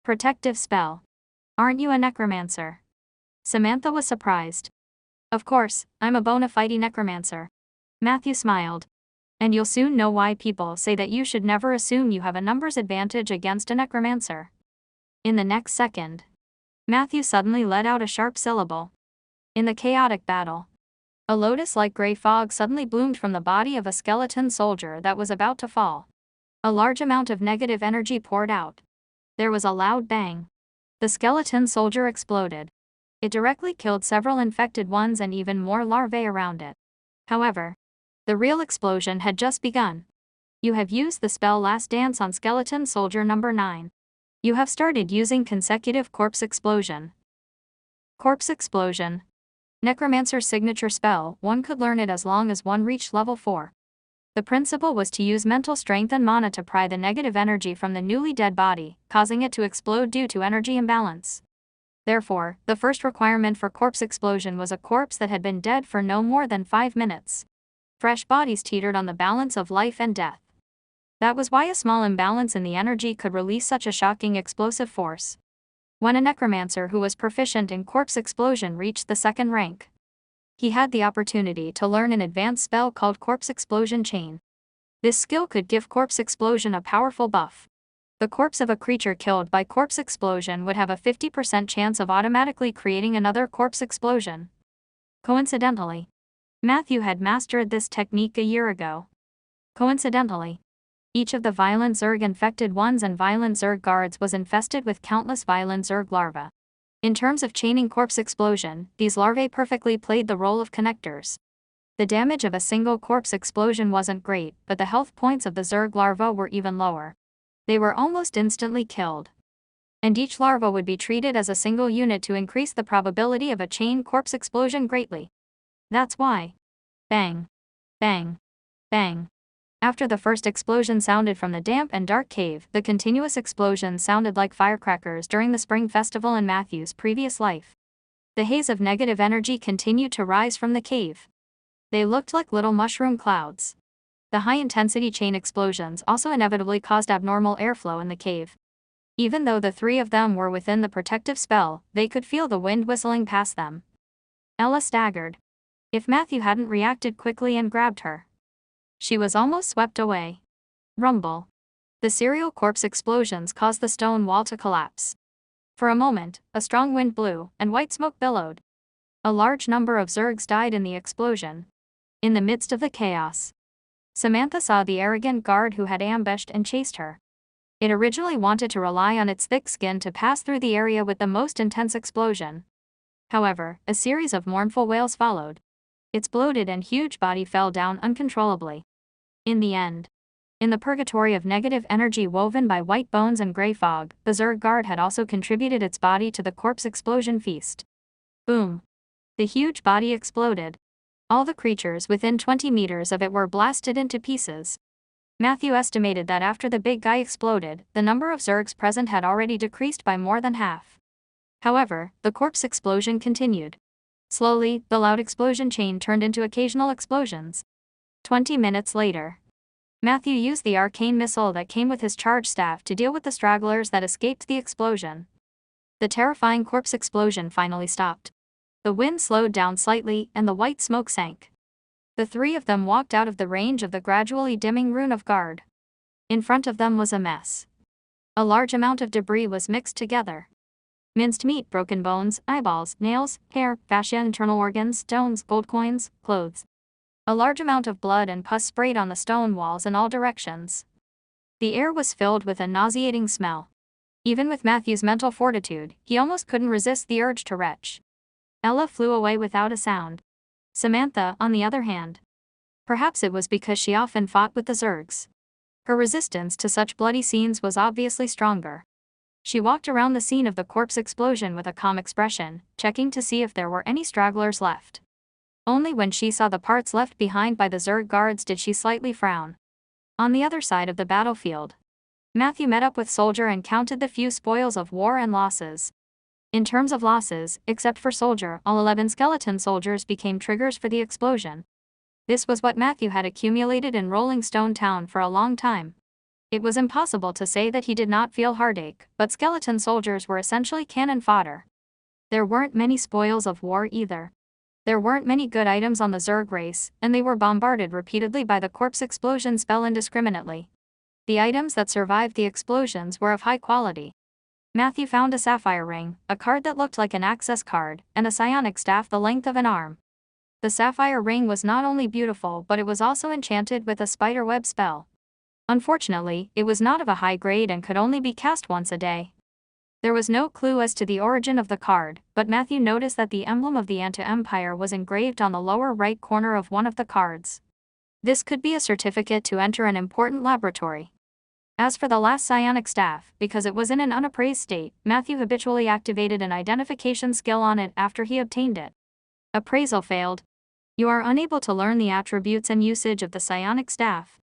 Protective spell. Aren't you a necromancer? Samantha was surprised. "Of course, I'm a bona fide necromancer." Matthew smiled. "And you'll soon know why people say that you should never assume you have a numbers advantage against a necromancer." In the next second, Matthew suddenly let out a sharp syllable. In the chaotic battle, a lotus-like gray fog suddenly bloomed from the body of a skeleton soldier that was about to fall. A large amount of negative energy poured out. There was a loud bang. The skeleton soldier exploded. It directly killed several infected ones and even more larvae around it. However, the real explosion had just begun. You have used the spell Last Dance on skeleton soldier number 9. You have started using consecutive corpse explosion. Corpse explosion. Necromancer's signature spell, one could learn it as long as one reached level 4. The principle was to use mental strength and mana to pry the negative energy from the newly dead body, causing it to explode due to energy imbalance. Therefore, the first requirement for corpse explosion was a corpse that had been dead for no more than 5 minutes. Fresh bodies teetered on the balance of life and death. That was why a small imbalance in the energy could release such a shocking explosive force. When a necromancer who was proficient in corpse explosion reached the 2nd rank, he had the opportunity to learn an advanced spell called Corpse Explosion Chain. This skill could give corpse explosion a powerful buff. The corpse of a creature killed by corpse explosion would have a 50% chance of automatically creating another corpse explosion. Coincidentally, Matthew had mastered this technique a year ago. Coincidentally, each of the violent Zerg infected ones and violent Zerg guards was infested with countless violent Zerg larvae. In terms of chaining corpse explosion, these larvae perfectly played the role of connectors. The damage of a single corpse explosion wasn't great, but the health points of the Zerg larvae were even lower. They were almost instantly killed. And each larva would be treated as a single unit to increase the probability of a chain corpse explosion greatly. That's why. Bang. Bang. Bang. After the first explosion sounded from the damp and dark cave, the continuous explosions sounded like firecrackers during the spring festival in Matthew's previous life. The haze of negative energy continued to rise from the cave. They looked like little mushroom clouds. The high-intensity chain explosions also inevitably caused abnormal airflow in the cave. Even though the 3 of them were within the protective spell, they could feel the wind whistling past them. Ella staggered. If Matthew hadn't reacted quickly and grabbed her, she was almost swept away. Rumble. The serial corpse explosions caused the stone wall to collapse. For a moment, a strong wind blew, and white smoke billowed. A large number of Zergs died in the explosion. In the midst of the chaos, Samantha saw the arrogant guard who had ambushed and chased her. It originally wanted to rely on its thick skin to pass through the area with the most intense explosion. However, a series of mournful wails followed. Its bloated and huge body fell down uncontrollably. In the end, in the purgatory of negative energy woven by white bones and gray fog, the Zerg guard had also contributed its body to the corpse explosion feast. Boom. The huge body exploded. All the creatures within 20 meters of it were blasted into pieces. Matthew estimated that after the big guy exploded, the number of Zergs present had already decreased by more than half. However, the corpse explosion continued. Slowly, the loud explosion chain turned into occasional explosions. 20 minutes later, Matthew used the arcane missile that came with his charge staff to deal with the stragglers that escaped the explosion. The terrifying corpse explosion finally stopped. The wind slowed down slightly and the white smoke sank. The three of them walked out of the range of the gradually dimming rune of guard. In front of them was a mess. A large amount of debris was mixed together. Minced meat, broken bones, eyeballs, nails, hair, fascia, internal organs, stones, gold coins, clothes. A large amount of blood and pus sprayed on the stone walls in all directions. The air was filled with a nauseating smell. Even with Matthew's mental fortitude, he almost couldn't resist the urge to retch. Ella flew away without a sound. Samantha, on the other hand. Perhaps it was because she often fought with the Zergs. Her resistance to such bloody scenes was obviously stronger. She walked around the scene of the corpse explosion with a calm expression, checking to see if there were any stragglers left. Only when she saw the parts left behind by the Zerg guards did she slightly frown. On the other side of the battlefield, Matthew met up with Soldier and counted the few spoils of war and losses. In terms of losses, except for Soldier, all 11 skeleton soldiers became triggers for the explosion. This was what Matthew had accumulated in Rolling Stone Town for a long time. It was impossible to say that he did not feel heartache, but skeleton soldiers were essentially cannon fodder. There weren't many spoils of war either. There weren't many good items on the Zerg race, and they were bombarded repeatedly by the corpse explosion spell indiscriminately. The items that survived the explosions were of high quality. Matthew found a sapphire ring, a card that looked like an access card, and a psionic staff the length of an arm. The sapphire ring was not only beautiful but it was also enchanted with a spiderweb spell. Unfortunately, it was not of a high grade and could only be cast once a day. There was no clue as to the origin of the card, but Matthew noticed that the emblem of the Anti-Empire was engraved on the lower right corner of one of the cards. This could be a certificate to enter an important laboratory. As for the last psionic staff, because it was in an unappraised state, Matthew habitually activated an identification skill on it after he obtained it. Appraisal failed. You are unable to learn the attributes and usage of the psionic staff.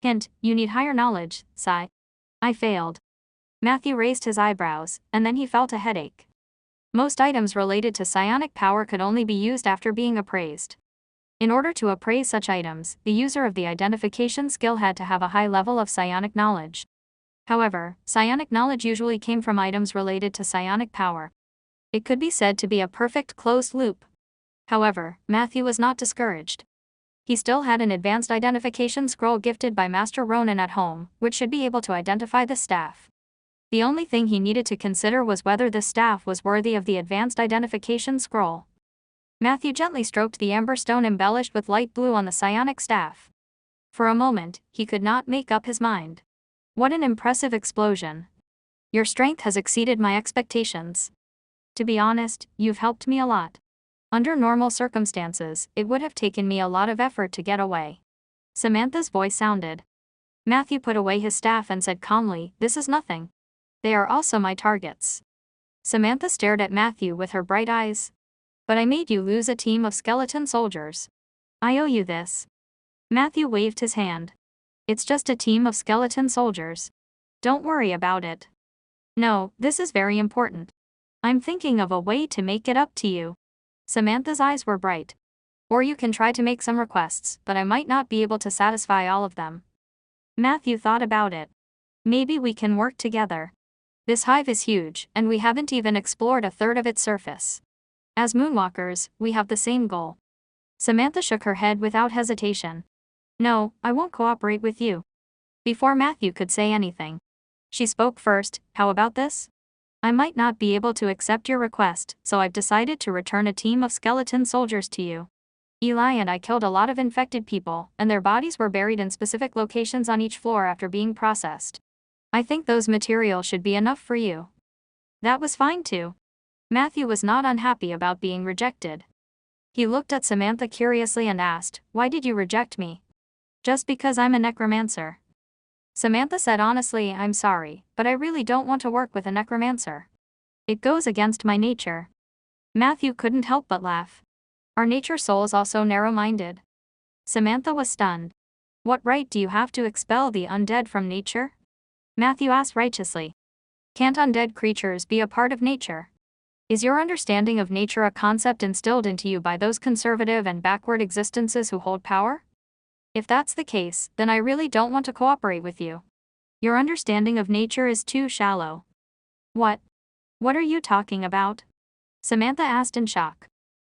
Hint, you need higher knowledge, Psi. I failed. Matthew raised his eyebrows, and then he felt a headache. Most items related to psionic power could only be used after being appraised. In order to appraise such items, the user of the identification skill had to have a high level of psionic knowledge. However, psionic knowledge usually came from items related to psionic power. It could be said to be a perfect closed loop. However, Matthew was not discouraged. He still had an advanced identification scroll gifted by Master Ronan at home, which should be able to identify the staff. The only thing he needed to consider was whether this staff was worthy of the advanced identification scroll. Matthew gently stroked the amber stone embellished with light blue on the psionic staff. For a moment, he could not make up his mind. What an impressive explosion. Your strength has exceeded my expectations. To be honest, you've helped me a lot. Under normal circumstances, it would have taken me a lot of effort to get away. Samantha's voice sounded. Matthew put away his staff and said calmly, "This is nothing. They are also my targets." Samantha stared at Matthew with her bright eyes. "But I made you lose a team of skeleton soldiers. I owe you this." Matthew waved his hand. "It's just a team of skeleton soldiers. Don't worry about it." "No, this is very important. I'm thinking of a way to make it up to you." Samantha's eyes were bright. "Or you can try to make some requests, but I might not be able to satisfy all of them." Matthew thought about it. "Maybe we can work together. This hive is huge, and we haven't even explored a third of its surface. As moonwalkers, we have the same goal." Samantha shook her head without hesitation. "No, I won't cooperate with you." Before Matthew could say anything, she spoke first. "How about this? I might not be able to accept your request, so I've decided to return a team of skeleton soldiers to you. Eli and I killed a lot of infected people, and their bodies were buried in specific locations on each floor after being processed. I think those materials should be enough for you." That was fine too. Matthew was not unhappy about being rejected. He looked at Samantha curiously and asked, "Why did you reject me?" "Just because I'm a necromancer." Samantha said honestly, "I'm sorry, but I really don't want to work with a necromancer. It goes against my nature." Matthew couldn't help but laugh. Are nature souls also narrow-minded? Samantha was stunned. What right do you have to expel the undead from nature? Matthew asked righteously. Can't undead creatures be a part of nature? Is your understanding of nature a concept instilled into you by those conservative and backward existences who hold power? If that's the case, then I really don't want to cooperate with you. Your understanding of nature is too shallow. What? What are you talking about? Samantha asked in shock.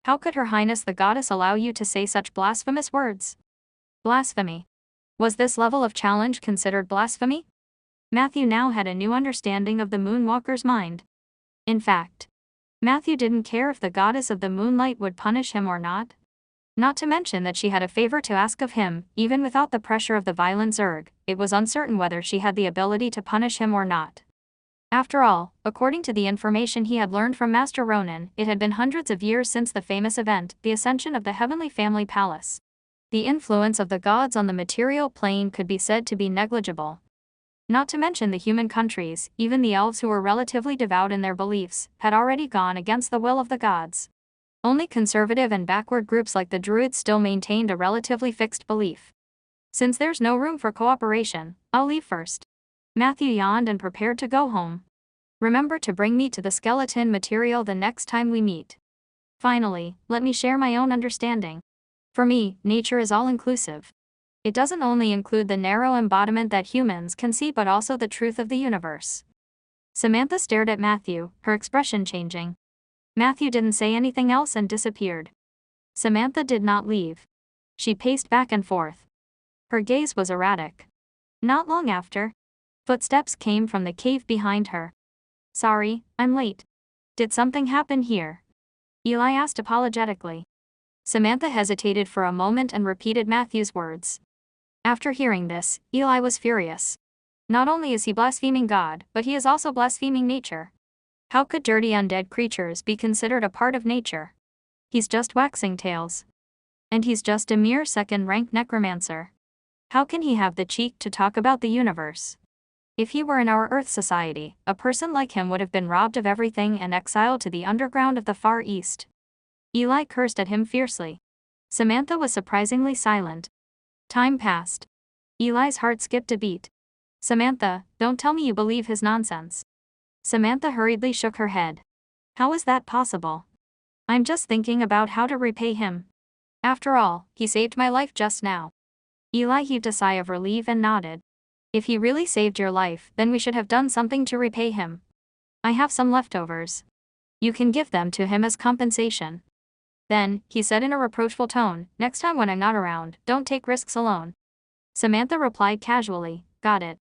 How could Her Highness the Goddess allow you to say such blasphemous words? Blasphemy. Was this level of challenge considered blasphemy? Matthew now had a new understanding of the Moonwalker's mind. In fact, Matthew didn't care if the goddess of the moonlight would punish him or not. Not to mention that she had a favor to ask of him, even without the pressure of the violent Zerg, it was uncertain whether she had the ability to punish him or not. After all, according to the information he had learned from Master Ronan, it had been hundreds of years since the famous event, the ascension of the Heavenly Family Palace. The influence of the gods on the material plane could be said to be negligible. Not to mention the human countries, even the elves who were relatively devout in their beliefs, had already gone against the will of the gods. Only conservative and backward groups like the druids still maintained a relatively fixed belief. Since there's no room for cooperation, I'll leave first. Matthew yawned and prepared to go home. Remember to bring me to the skeleton material the next time we meet. Finally, let me share my own understanding. For me, nature is all-inclusive. It doesn't only include the narrow embodiment that humans can see but also the truth of the universe. Samantha stared at Matthew, her expression changing. Matthew didn't say anything else and disappeared. Samantha did not leave. She paced back and forth. Her gaze was erratic. Not long after, footsteps came from the cave behind her. Sorry, I'm late. Did something happen here? Eli asked apologetically. Samantha hesitated for a moment and repeated Matthew's words. After hearing this, Eli was furious. Not only is he blaspheming God, but he is also blaspheming nature. How could dirty undead creatures be considered a part of nature? He's just waxing tales. And he's just a mere second-rank necromancer. How can he have the cheek to talk about the universe? If he were in our Earth society, a person like him would have been robbed of everything and exiled to the underground of the Far East. Eli cursed at him fiercely. Samantha was surprisingly silent. Time passed. Eli's heart skipped a beat. Samantha, don't tell me you believe his nonsense. Samantha hurriedly shook her head. How is that possible? I'm just thinking about how to repay him. After all, he saved my life just now. Eli heaved a sigh of relief and nodded. If he really saved your life, then we should have done something to repay him. I have some leftovers. You can give them to him as compensation. Then, he said in a reproachful tone, next time when I'm not around, don't take risks alone. Samantha replied casually, got it.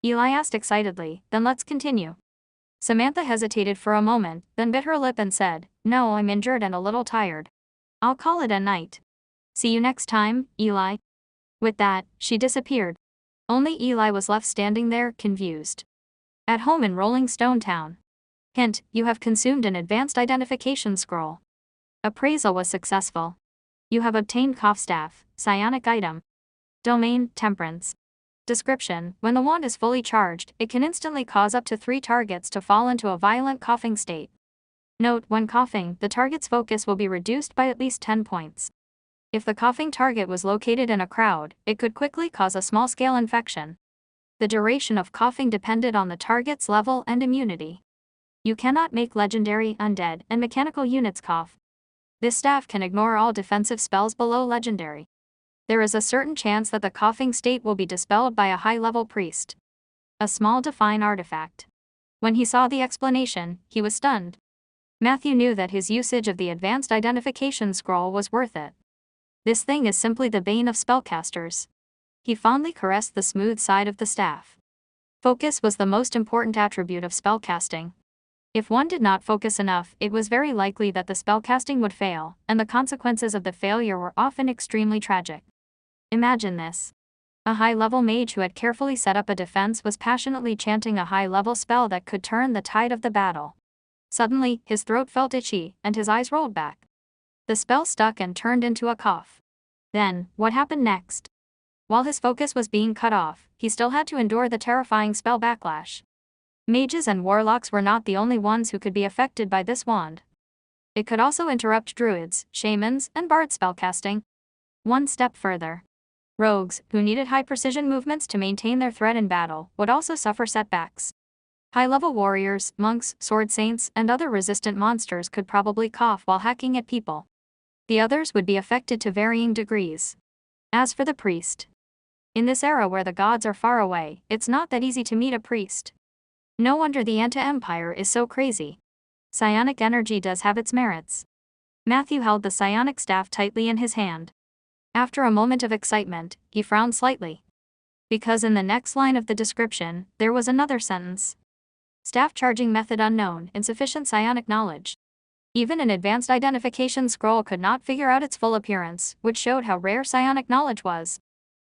Eli asked excitedly, then let's continue. Samantha hesitated for a moment, then bit her lip and said, no, I'm injured and a little tired. I'll call it a night. See you next time, Eli. With that, she disappeared. Only Eli was left standing there, confused. At home in Rolling Stone Town. Hint, you have consumed an advanced identification scroll. Appraisal was successful. You have obtained cough staff, psionic item. Domain, temperance. Description, when the wand is fully charged, it can instantly cause up to 3 targets to fall into a violent coughing state. Note, when coughing, the target's focus will be reduced by at least 10 points. If the coughing target was located in a crowd, it could quickly cause a small-scale infection. The duration of coughing depended on the target's level and immunity. You cannot make legendary, undead, and mechanical units cough. This staff can ignore all defensive spells below legendary. There is a certain chance that the coughing state will be dispelled by a high-level priest. A small divine artifact. When he saw the explanation, he was stunned. Matthew knew that his usage of the advanced identification scroll was worth it. This thing is simply the bane of spellcasters. He fondly caressed the smooth side of the staff. Focus was the most important attribute of spellcasting. If one did not focus enough, it was very likely that the spellcasting would fail, and the consequences of the failure were often extremely tragic. Imagine this. A high-level mage who had carefully set up a defense was passionately chanting a high-level spell that could turn the tide of the battle. Suddenly, his throat felt itchy, and his eyes rolled back. The spell stuck and turned into a cough. Then, what happened next? While his focus was being cut off, he still had to endure the terrifying spell backlash. Mages and warlocks were not the only ones who could be affected by this wand. It could also interrupt druids, shamans, and bard spellcasting. One step further. Rogues, who needed high-precision movements to maintain their threat in battle, would also suffer setbacks. High-level warriors, monks, sword saints, and other resistant monsters could probably cough while hacking at people. The others would be affected to varying degrees. As for the priest. In this era where the gods are far away, it's not that easy to meet a priest. No wonder the Anta-Empire is so crazy. Psionic energy does have its merits. Matthew held the psionic staff tightly in his hand. After a moment of excitement, he frowned slightly. Because in the next line of the description, there was another sentence. Staff charging method unknown, insufficient psionic knowledge. Even an advanced identification scroll could not figure out its full appearance, which showed how rare psionic knowledge was.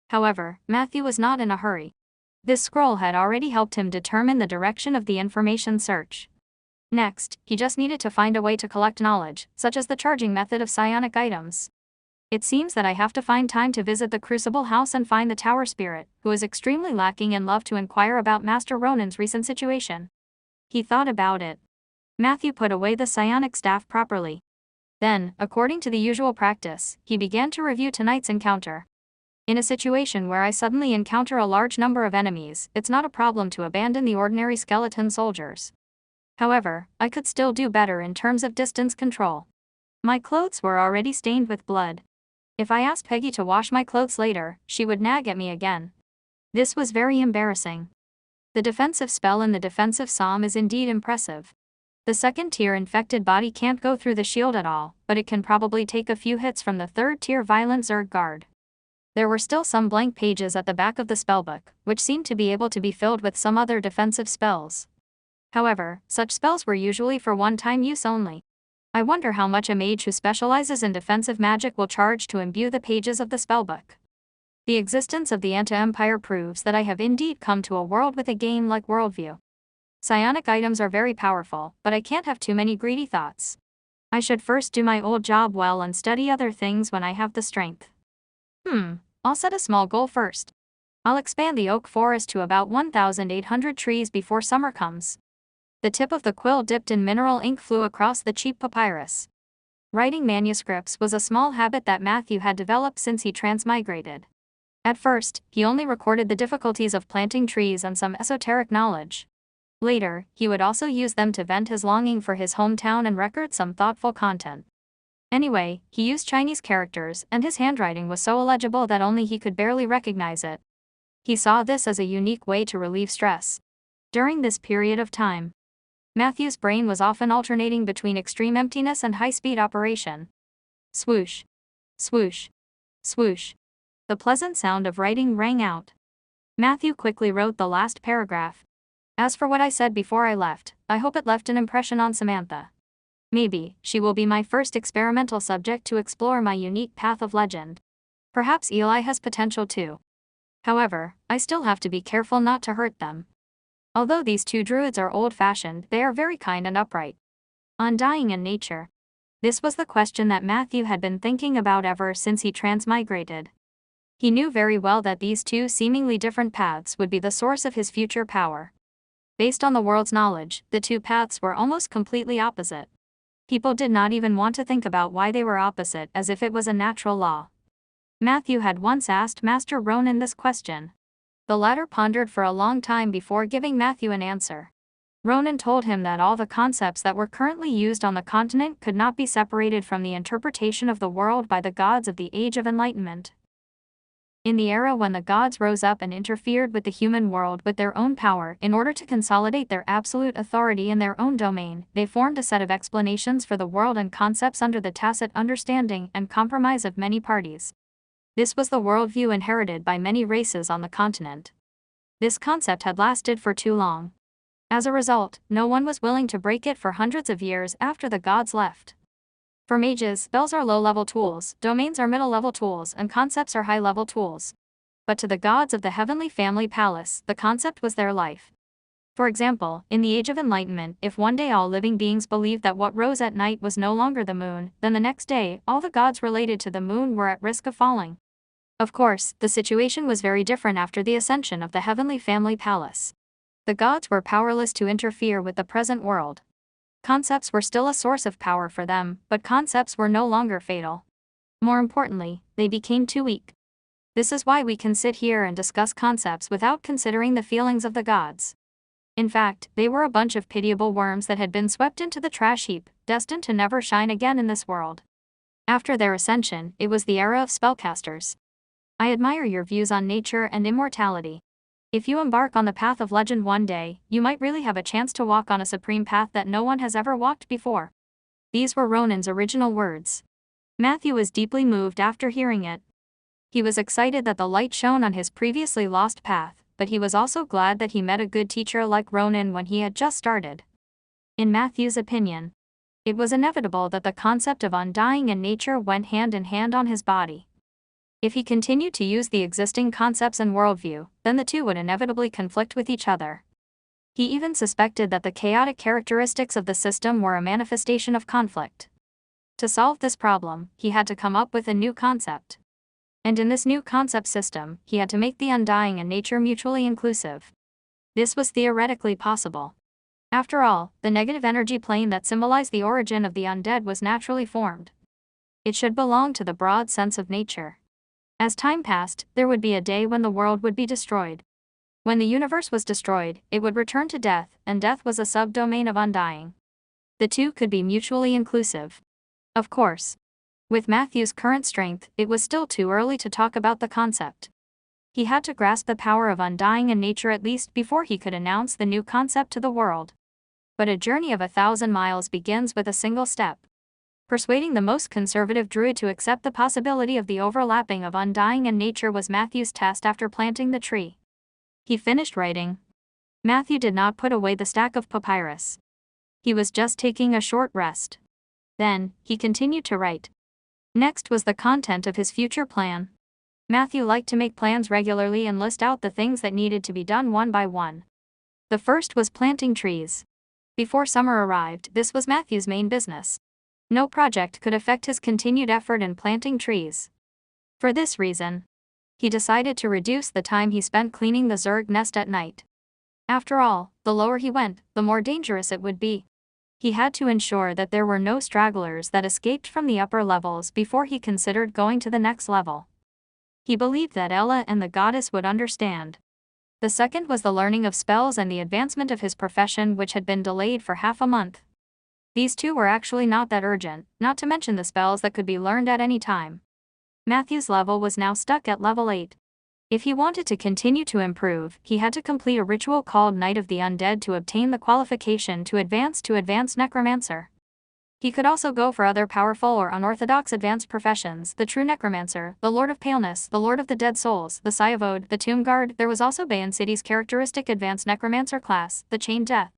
However, Matthew was not in a hurry. This scroll had already helped him determine the direction of the information search. Next, he just needed to find a way to collect knowledge, such as the charging method of psionic items. It seems that I have to find time to visit the Crucible House and find the Tower Spirit, who is extremely lacking in love, to inquire about Master Ronan's recent situation. He thought about it. Matthew put away the psionic staff properly. Then, according to the usual practice, he began to review tonight's encounter. In a situation where I suddenly encounter a large number of enemies, it's not a problem to abandon the ordinary skeleton soldiers. However, I could still do better in terms of distance control. My clothes were already stained with blood. If I asked Peggy to wash my clothes later, she would nag at me again. This was very embarrassing. The defensive spell in the defensive psalm is indeed impressive. The second-tier infected body can't go through the shield at all, but it can probably take a few hits from the third-tier violent Zerg guard. There were still some blank pages at the back of the spellbook, which seemed to be able to be filled with some other defensive spells. However, such spells were usually for one-time use only. I wonder how much a mage who specializes in defensive magic will charge to imbue the pages of the spellbook. The existence of the Anta-Empire proves that I have indeed come to a world with a game-like worldview. Psionic items are very powerful, but I can't have too many greedy thoughts. I should first do my old job well and study other things when I have the strength. I'll set a small goal first. I'll expand the oak forest to about 1,800 trees before summer comes. The tip of the quill dipped in mineral ink flew across the cheap papyrus. Writing manuscripts was a small habit that Matthew had developed since he transmigrated. At first, he only recorded the difficulties of planting trees and some esoteric knowledge. Later, he would also use them to vent his longing for his hometown and record some thoughtful content. Anyway, he used Chinese characters, and his handwriting was so illegible that only he could barely recognize it. He saw this as a unique way to relieve stress. During this period of time, Matthew's brain was often alternating between extreme emptiness and high-speed operation. Swoosh. Swoosh. Swoosh. The pleasant sound of writing rang out. Matthew quickly wrote the last paragraph. As for what I said before I left, I hope it left an impression on Samantha. Maybe she will be my first experimental subject to explore my unique path of legend. Perhaps Eli has potential too. However, I still have to be careful not to hurt them. Although these two druids are old-fashioned, they are very kind and upright. Undying in nature. This was the question that Matthew had been thinking about ever since he transmigrated. He knew very well that these two seemingly different paths would be the source of his future power. Based on the world's knowledge, the two paths were almost completely opposite. People did not even want to think about why they were opposite, as if it was a natural law. Matthew had once asked Master Ronan this question. The latter pondered for a long time before giving Matthew an answer. Ronan told him that all the concepts that were currently used on the continent could not be separated from the interpretation of the world by the gods of the Age of Enlightenment. In the era when the gods rose up and interfered with the human world with their own power in order to consolidate their absolute authority in their own domain, they formed a set of explanations for the world and concepts under the tacit understanding and compromise of many parties. This was the worldview inherited by many races on the continent. This concept had lasted for too long. As a result, no one was willing to break it for hundreds of years after the gods left. For mages, spells are low-level tools, domains are middle-level tools, and concepts are high-level tools. But to the gods of the Heavenly Family Palace, the concept was their life. For example, in the Age of Enlightenment, if one day all living beings believed that what rose at night was no longer the moon, then the next day, all the gods related to the moon were at risk of falling. Of course, the situation was very different after the ascension of the Heavenly Family Palace. The gods were powerless to interfere with the present world. Concepts were still a source of power for them, but concepts were no longer fatal. More importantly, they became too weak. This is why we can sit here and discuss concepts without considering the feelings of the gods. In fact, they were a bunch of pitiable worms that had been swept into the trash heap, destined to never shine again in this world. After their ascension, it was the era of spellcasters. I admire your views on nature and immortality. If you embark on the path of legend one day, you might really have a chance to walk on a supreme path that no one has ever walked before. These were Ronan's original words. Matthew was deeply moved after hearing it. He was excited that the light shone on his previously lost path, but he was also glad that he met a good teacher like Ronan when he had just started. In Matthew's opinion, it was inevitable that the concept of undying and nature went hand in hand on his body. If he continued to use the existing concepts and worldview, then the two would inevitably conflict with each other. He even suspected that the chaotic characteristics of the system were a manifestation of conflict. To solve this problem, he had to come up with a new concept. And in this new concept system, he had to make the undying and nature mutually inclusive. This was theoretically possible. After all, the negative energy plane that symbolized the origin of the undead was naturally formed. It should belong to the broad sense of nature. As time passed, there would be a day when the world would be destroyed. When the universe was destroyed, it would return to death, and death was a subdomain of undying. The two could be mutually inclusive. Of course. With Matthew's current strength, it was still too early to talk about the concept. He had to grasp the power of undying in nature at least before he could announce the new concept to the world. But a journey of 1,000 miles begins with a single step. Persuading the most conservative druid to accept the possibility of the overlapping of undying and nature was Matthew's task after planting the tree. He finished writing. Matthew did not put away the stack of papyrus. He was just taking a short rest. Then, he continued to write. Next was the content of his future plan. Matthew liked to make plans regularly and list out the things that needed to be done one by one. The first was planting trees. Before summer arrived, this was Matthew's main business. No project could affect his continued effort in planting trees. For this reason, he decided to reduce the time he spent cleaning the Zerg nest at night. After all, the lower he went, the more dangerous it would be. He had to ensure that there were no stragglers that escaped from the upper levels before he considered going to the next level. He believed that Ella and the goddess would understand. The second was the learning of spells and the advancement of his profession, which had been delayed for half a month. These two were actually not that urgent, not to mention the spells that could be learned at any time. Matthew's level was now stuck at level 8. If he wanted to continue to improve, he had to complete a ritual called Night of the Undead to obtain the qualification to advanced necromancer. He could also go for other powerful or unorthodox advanced professions: the true necromancer, the Lord of Paleness, the Lord of the Dead Souls, the Sayavode, the Tomb Guard. There was also Bayan City's characteristic advanced necromancer class, the Chained Death.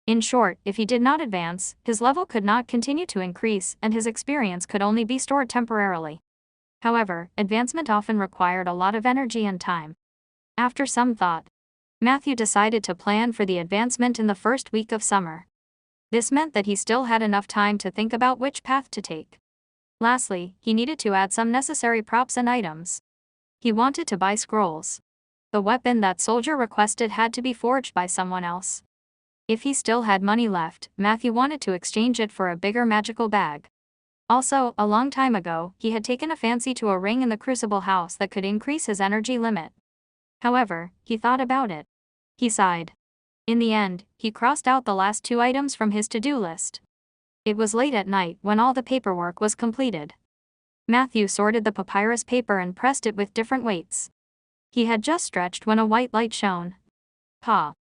In short, if he did not advance, his level could not continue to increase, and his experience could only be stored temporarily. However, advancement often required a lot of energy and time. After some thought, Matthew decided to plan for the advancement in the first week of summer. This meant that he still had enough time to think about which path to take. Lastly, he needed to add some necessary props and items. He wanted to buy scrolls. The weapon that soldier requested had to be forged by someone else. If he still had money left, Matthew wanted to exchange it for a bigger magical bag. Also, a long time ago, he had taken a fancy to a ring in the Crucible house that could increase his energy limit. However, he thought about it. He sighed. In the end, he crossed out the last 2 items from his to-do list. It was late at night when all the paperwork was completed. Matthew sorted the papyrus paper and pressed it with different weights. He had just stretched when a white light shone. Pa!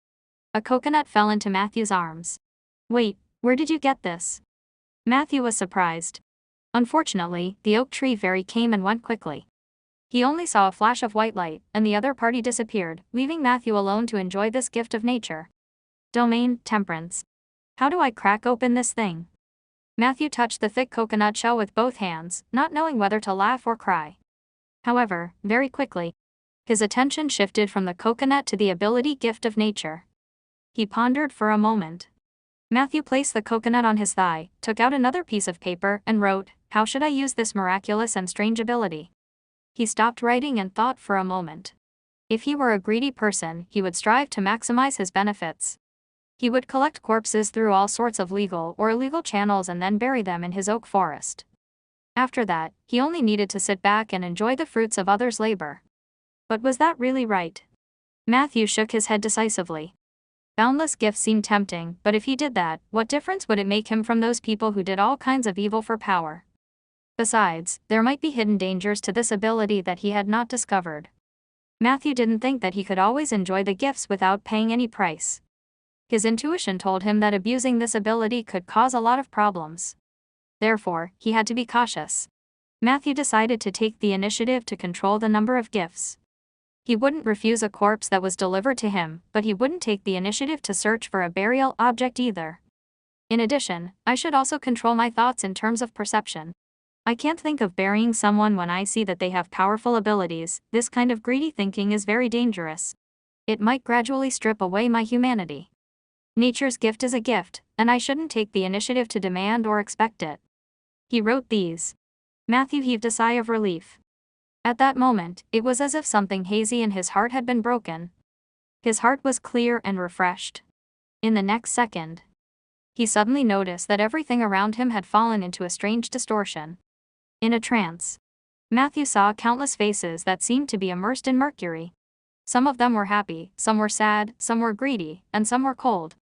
A coconut fell into Matthew's arms. Wait, where did you get this? Matthew was surprised. Unfortunately, the oak tree fairy came and went quickly. He only saw a flash of white light, and the other party disappeared, leaving Matthew alone to enjoy this gift of nature. Domain, Temperance. How do I crack open this thing? Matthew touched the thick coconut shell with both hands, not knowing whether to laugh or cry. However, very quickly, his attention shifted from the coconut to the ability gift of nature. He pondered for a moment. Matthew placed the coconut on his thigh, took out another piece of paper, and wrote, "How should I use this miraculous and strange ability?" He stopped writing and thought for a moment. If he were a greedy person, he would strive to maximize his benefits. He would collect corpses through all sorts of legal or illegal channels and then bury them in his oak forest. After that, he only needed to sit back and enjoy the fruits of others' labor. But was that really right? Matthew shook his head decisively. Boundless gifts seemed tempting, but if he did that, what difference would it make him from those people who did all kinds of evil for power? Besides, there might be hidden dangers to this ability that he had not discovered. Matthew didn't think that he could always enjoy the gifts without paying any price. His intuition told him that abusing this ability could cause a lot of problems. Therefore, he had to be cautious. Matthew decided to take the initiative to control the number of gifts. He wouldn't refuse a corpse that was delivered to him, but he wouldn't take the initiative to search for a burial object either. In addition, I should also control my thoughts in terms of perception. I can't think of burying someone when I see that they have powerful abilities. This kind of greedy thinking is very dangerous. It might gradually strip away my humanity. Nature's gift is a gift, and I shouldn't take the initiative to demand or expect it. He wrote these. Matthew heaved a sigh of relief. At that moment, it was as if something hazy in his heart had been broken. His heart was clear and refreshed. In the next second, he suddenly noticed that everything around him had fallen into a strange distortion. In a trance, Matthew saw countless faces that seemed to be immersed in mercury. Some of them were happy, some were sad, some were greedy, and some were cold.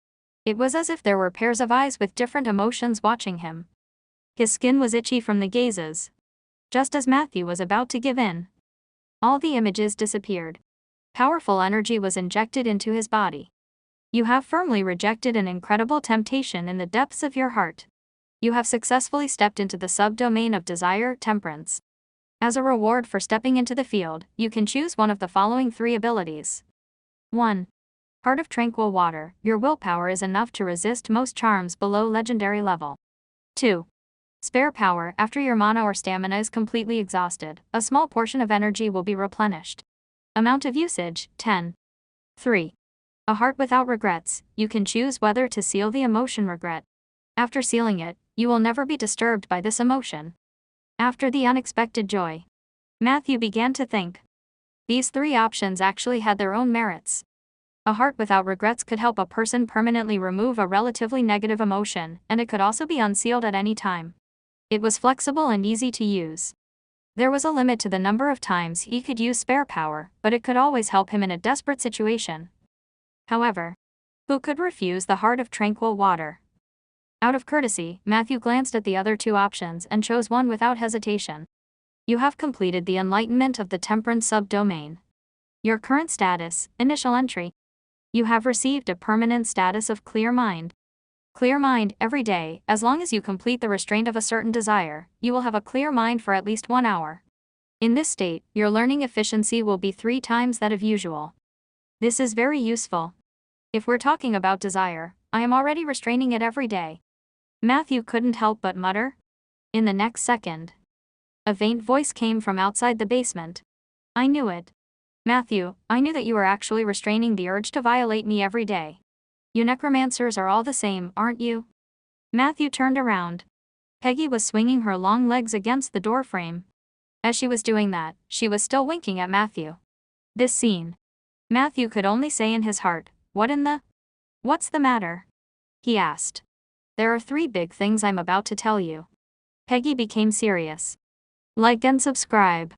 It was as if there were pairs of eyes with different emotions watching him. His skin was itchy from the gazes. Just as Matthew was about to give in, all the images disappeared. Powerful energy was injected into his body. You have firmly rejected an incredible temptation in the depths of your heart. You have successfully stepped into the subdomain of desire, temperance. As a reward for stepping into the field, you can choose one of the following 3 abilities. 1. Heart of Tranquil Water. Your willpower is enough to resist most charms below legendary level. 2. Spare Power. After your mana or stamina is completely exhausted, a small portion of energy will be replenished. Amount of usage, 10. 3. A Heart Without Regrets. You can choose whether to seal the emotion regret. After sealing it, you will never be disturbed by this emotion. After the unexpected joy, Matthew began to think. These 3 options actually had their own merits. A Heart Without Regrets could help a person permanently remove a relatively negative emotion, and it could also be unsealed at any time. It was flexible and easy to use. There was a limit to the number of times he could use Spare Power, but it could always help him in a desperate situation. However, who could refuse the Heart of Tranquil Water? Out of courtesy, Matthew glanced at the other 2 options and chose one without hesitation. You have completed the enlightenment of the temperance subdomain. Your current status, initial entry. You have received a permanent status of clear mind. Clear mind. Every day, as long as you complete the restraint of a certain desire, you will have a clear mind for at least 1 hour. In this state, your learning efficiency will be 3 times that of usual. This is very useful. If we're talking about desire, I am already restraining it every day. Matthew couldn't help but mutter. In the next second, a faint voice came from outside the basement. I knew it. Matthew, I knew that you were actually restraining the urge to violate me every day. You necromancers are all the same, aren't you? Matthew turned around. Peggy was swinging her long legs against the doorframe. As she was doing that, she was still winking at Matthew. This scene. Matthew could only say in his heart, What's the matter? He asked. There are 3 big things I'm about to tell you. Peggy became serious. Like and subscribe.